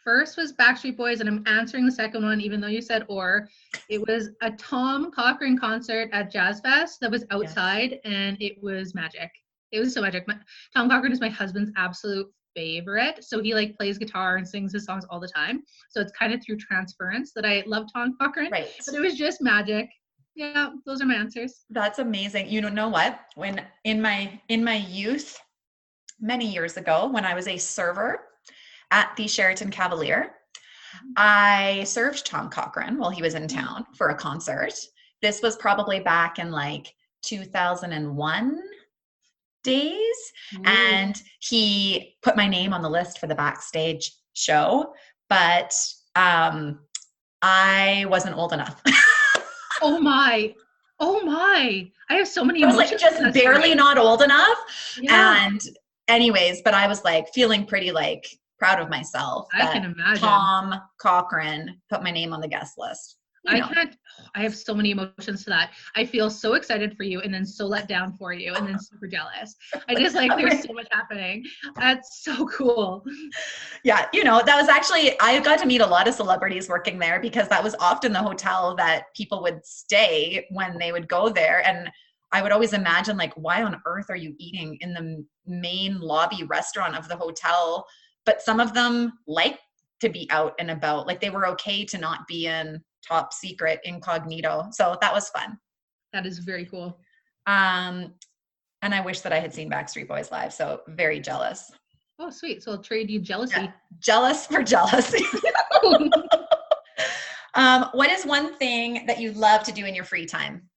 First was Backstreet Boys, and I'm answering the second one, even though you said or. It was a Tom Cochrane concert at Jazz Fest that was outside, and it was magic. It was so magic. Tom Cochrane is my husband's absolute favorite. So he like plays guitar and sings his songs all the time. So it's kind of through transference that I love Tom Cochrane. Right. But it was just magic. Yeah, those are my answers. That's amazing. You know what? When in my youth, many years ago, when I was a server at the Sheraton Cavalier, I served Tom Cochrane while he was in town for a concert. This was probably back in like 2001 days. And he put my name on the list for the backstage show, but I wasn't old enough. Oh my. I have so many I was emotions. like just barely not old enough. Yeah. And anyways, but I was like feeling pretty like proud of myself. I can imagine. Tom Cochrane put my name on the guest list. I have so many emotions to that. I feel so excited for you and then so let down for you and then super jealous. I just like, there's so much happening. That's so cool. Yeah. That was actually, I got to meet a lot of celebrities working there because that was often the hotel that people would stay when they would go there. And I would always imagine like, why on earth are you eating in the main lobby restaurant of the hotel? But some of them like to be out and about. Like they were okay to not be in top secret incognito. So that was fun. That is very cool. And I wish that I had seen Backstreet Boys live. So very jealous. Oh, sweet. So I'll trade you jealousy. Yeah. Jealous for jealousy. What is one thing that you love to do in your free time?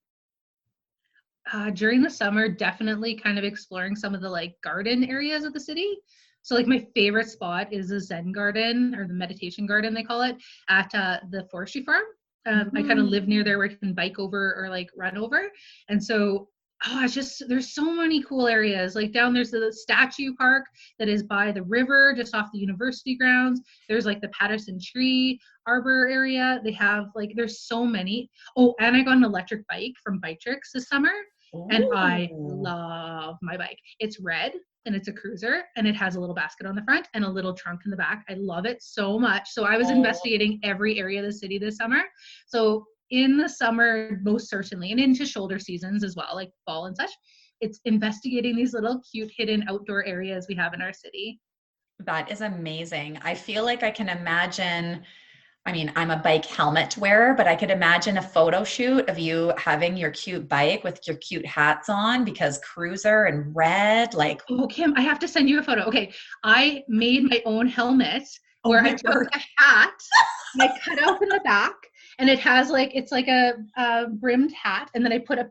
During the summer, definitely kind of exploring some of the like garden areas of the city. So like my favorite spot is the Zen garden or the meditation garden, they call it, at the forestry farm. I kind of live near there where I can bike over or like run over. And so, it's just, there's so many cool areas. Like down there's the statue park that is by the river, just off the university grounds. There's like the Patterson Tree Arbor area. They have like, there's so many. Oh, and I got an electric bike from Bike Tricks this summer. Ooh. And I love my bike. It's red and it's a cruiser and it has a little basket on the front and a little trunk in the back. I love it so much. So I was investigating every area of the city this summer. So in the summer, most certainly, and into shoulder seasons as well, like fall and such, it's investigating these little cute hidden outdoor areas we have in our city. That is amazing. I feel like I can imagine, I mean, I'm a bike helmet wearer, but I could imagine a photo shoot of you having your cute bike with your cute hats on because cruiser and red, like. Oh, Kim, I have to send you a photo. Okay. I made my own helmet where I took a hat and I cut out in the back and it has like, it's like a brimmed hat. And then I put a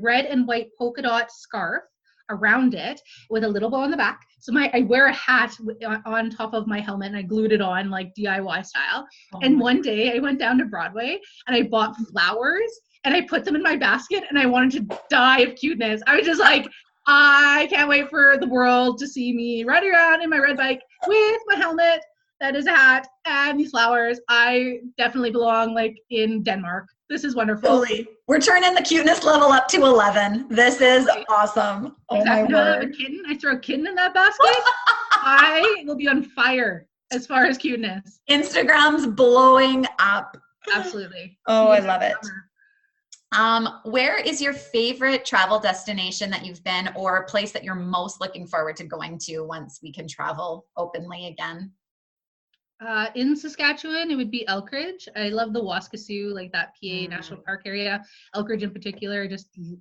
red and white polka dot scarf around it with a little bow on the back. So I wear a hat on top of my helmet and I glued it on like DIY style. And one day I went down to Broadway and I bought flowers and I put them in my basket and I wanted to die of cuteness. I was just like, I can't wait for the world to see me riding around in my red bike with my helmet that is a hat and these flowers. I definitely belong like in Denmark. This is wonderful. Fully. We're turning the cuteness level up to 11. This is awesome. Exactly. I have a kitten. I throw a kitten in that basket. I will be on fire as far as cuteness. Instagram's blowing up. Absolutely. Oh, I love it. Where is your favorite travel destination that you've been or a place that you're most looking forward to going to once we can travel openly again? In Saskatchewan, it would be Elkridge. I love the Waskesiu, like that PA National Park area. Elkridge in particular,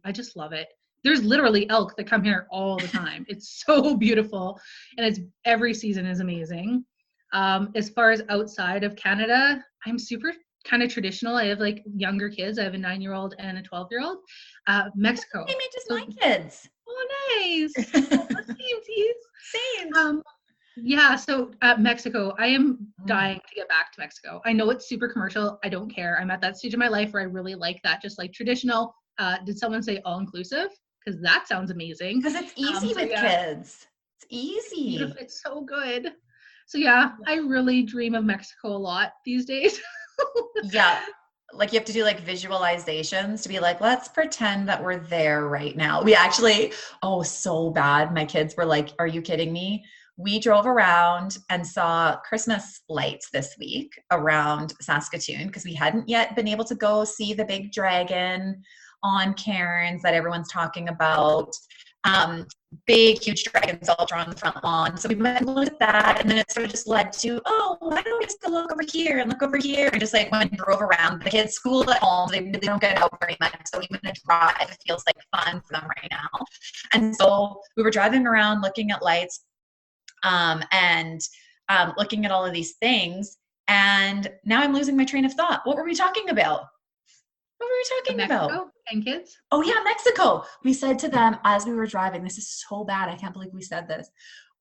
I just love it. There's literally elk that come here all the time. It's so beautiful, and every season is amazing. As far as outside of Canada, I'm super kind of traditional. I have like younger kids. I have a 9-year-old and a 12-year-old. Mexico. Same age as my kids. Oh, nice. Same. Yeah, so Mexico, I am dying to get back to Mexico. I know it's super commercial. I don't care. I'm at that stage of my life where I really like that, just like traditional. Did someone say all-inclusive? Because that sounds amazing. Because it's easy with kids. It's easy. It's so good. So yeah, I really dream of Mexico a lot these days. Yeah. Like you have to do like visualizations to be like, let's pretend that we're there right now. We actually, so bad. My kids were like, are you kidding me? We drove around and saw Christmas lights this week around Saskatoon because we hadn't yet been able to go see the big dragon on Cairns that everyone's talking about. big, huge dragons all drawn on the front lawn. So we went and looked at that, and then it sort of just led to, oh, why don't we just go look over here and look over here? And just like went and drove around. The kids' school at home, they really don't get out very much. So even a drive, it feels like fun for them right now. And so we were driving around looking at lights and looking at all of these things. And now I'm losing my train of thought. What were we talking about? What were we talking about? And kids? Oh yeah, Mexico. We said to them as we were driving, this is so bad. I can't believe we said this.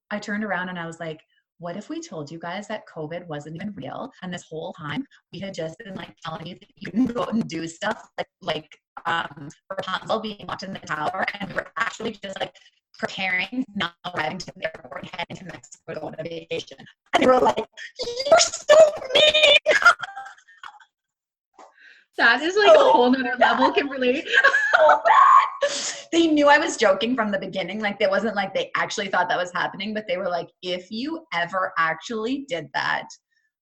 I turned around and I was like, what if we told you guys that COVID wasn't even real? And this whole time we had just been like telling you that you can go and do stuff like Rapunzel being locked in the tower. And we were actually just like preparing, not arriving to the airport, heading to Mexico to go on a vacation. And they were like, you're so mean. That is like a whole nother level, Kimberly. So bad. They knew I was joking from the beginning. Like, it wasn't like they actually thought that was happening, but they were like, if you ever actually did that,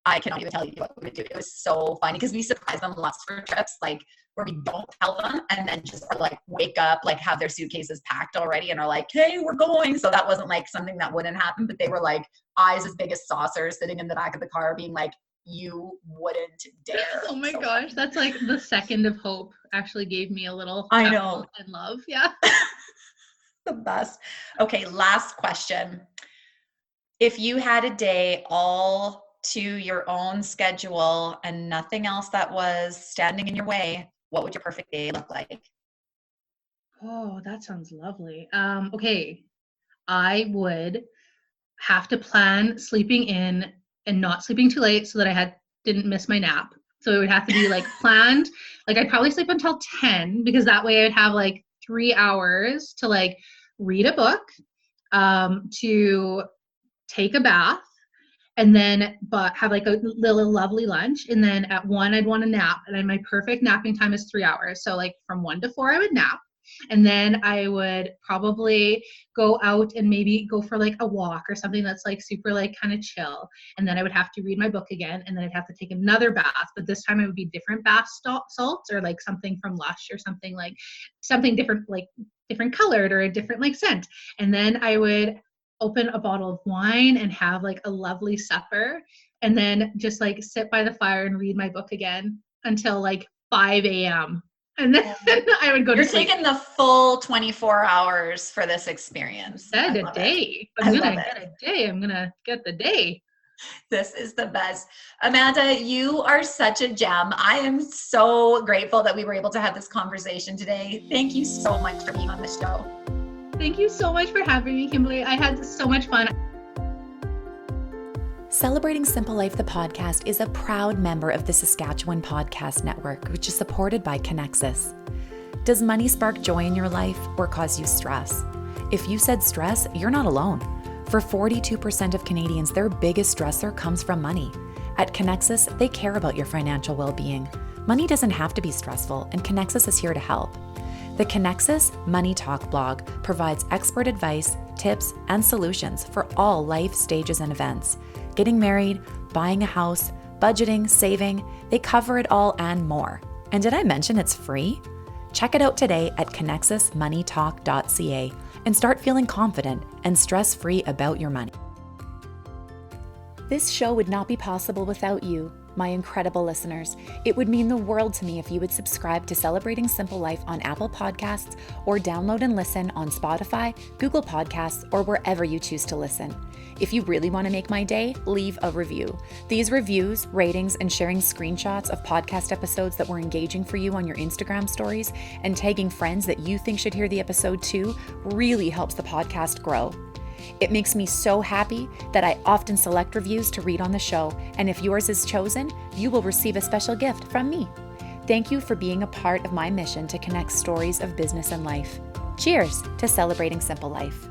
I cannot even tell you what we would do. It was so funny because we surprise them lots for trips, like where we don't tell them and then just are like wake up, like have their suitcases packed already and are like, hey, we're going. So that wasn't like something that wouldn't happen, but they were like eyes as big as saucers sitting in the back of the car being like, you wouldn't dare. Oh my gosh, that's like the second of hope. Actually gave me a little I know and love. Yeah. The best. Okay, last question. If you had a day all to your own schedule and nothing else that was standing in your way, what would your perfect day look like? Oh, that sounds lovely. Okay. I would have to plan sleeping in and not sleeping too late so that I didn't miss my nap. So it would have to be like planned. Like I'd probably sleep until 10 because that way I'd have like 3 hours to like read a book, to take a bath, and then but have like a little lovely lunch. And then at 1 I'd want to nap. And then my perfect napping time is 3 hours. So like from 1 to 4 I would nap. And then I would probably go out and maybe go for like a walk or something that's like super like kind of chill. And then I would have to read my book again. And then I'd have to take another bath, but this time it would be different bath salts or like something from Lush or something different, like different colored or a different like scent. And then I would open a bottle of wine and have like a lovely supper. And then just like sit by the fire and read my book again until like 5 a.m. And then I would go to sleep. You're taking the full 24 hours for this experience. Said a day. I'm going to get a day. I'm going to get the day. This is the best. Amanda, you are such a gem. I am so grateful that we were able to have this conversation today. Thank you so much for being on the show. Thank you so much for having me, Kimberly. I had so much fun. Celebrating Simple Life, the podcast, is a proud member of the Saskatchewan Podcast Network, which is supported by Connexus. Does money spark joy in your life or cause you stress? If you said stress, you're not alone. For 42% of Canadians, their biggest stressor comes from money. At Connexus, they care about your financial well-being. Money doesn't have to be stressful, and Connexus is here to help. The Connexus Money Talk blog provides expert advice, tips, and solutions for all life stages and events. Getting married, buying a house, budgeting, saving, they cover it all and more. And did I mention it's free? Check it out today at connexusmoneytalk.ca and start feeling confident and stress-free about your money. This show would not be possible without you, my incredible listeners. It would mean the world to me if you would subscribe to Celebrating Simple Life on Apple Podcasts or download and listen on Spotify, Google Podcasts, or wherever you choose to listen. If you really want to make my day, leave a review. These reviews, ratings, and sharing screenshots of podcast episodes that were engaging for you on your Instagram stories and tagging friends that you think should hear the episode too really helps the podcast grow. It makes me so happy that I often select reviews to read on the show, and if yours is chosen, you will receive a special gift from me. Thank you for being a part of my mission to connect stories of business and life. Cheers to Celebrating Simple Life.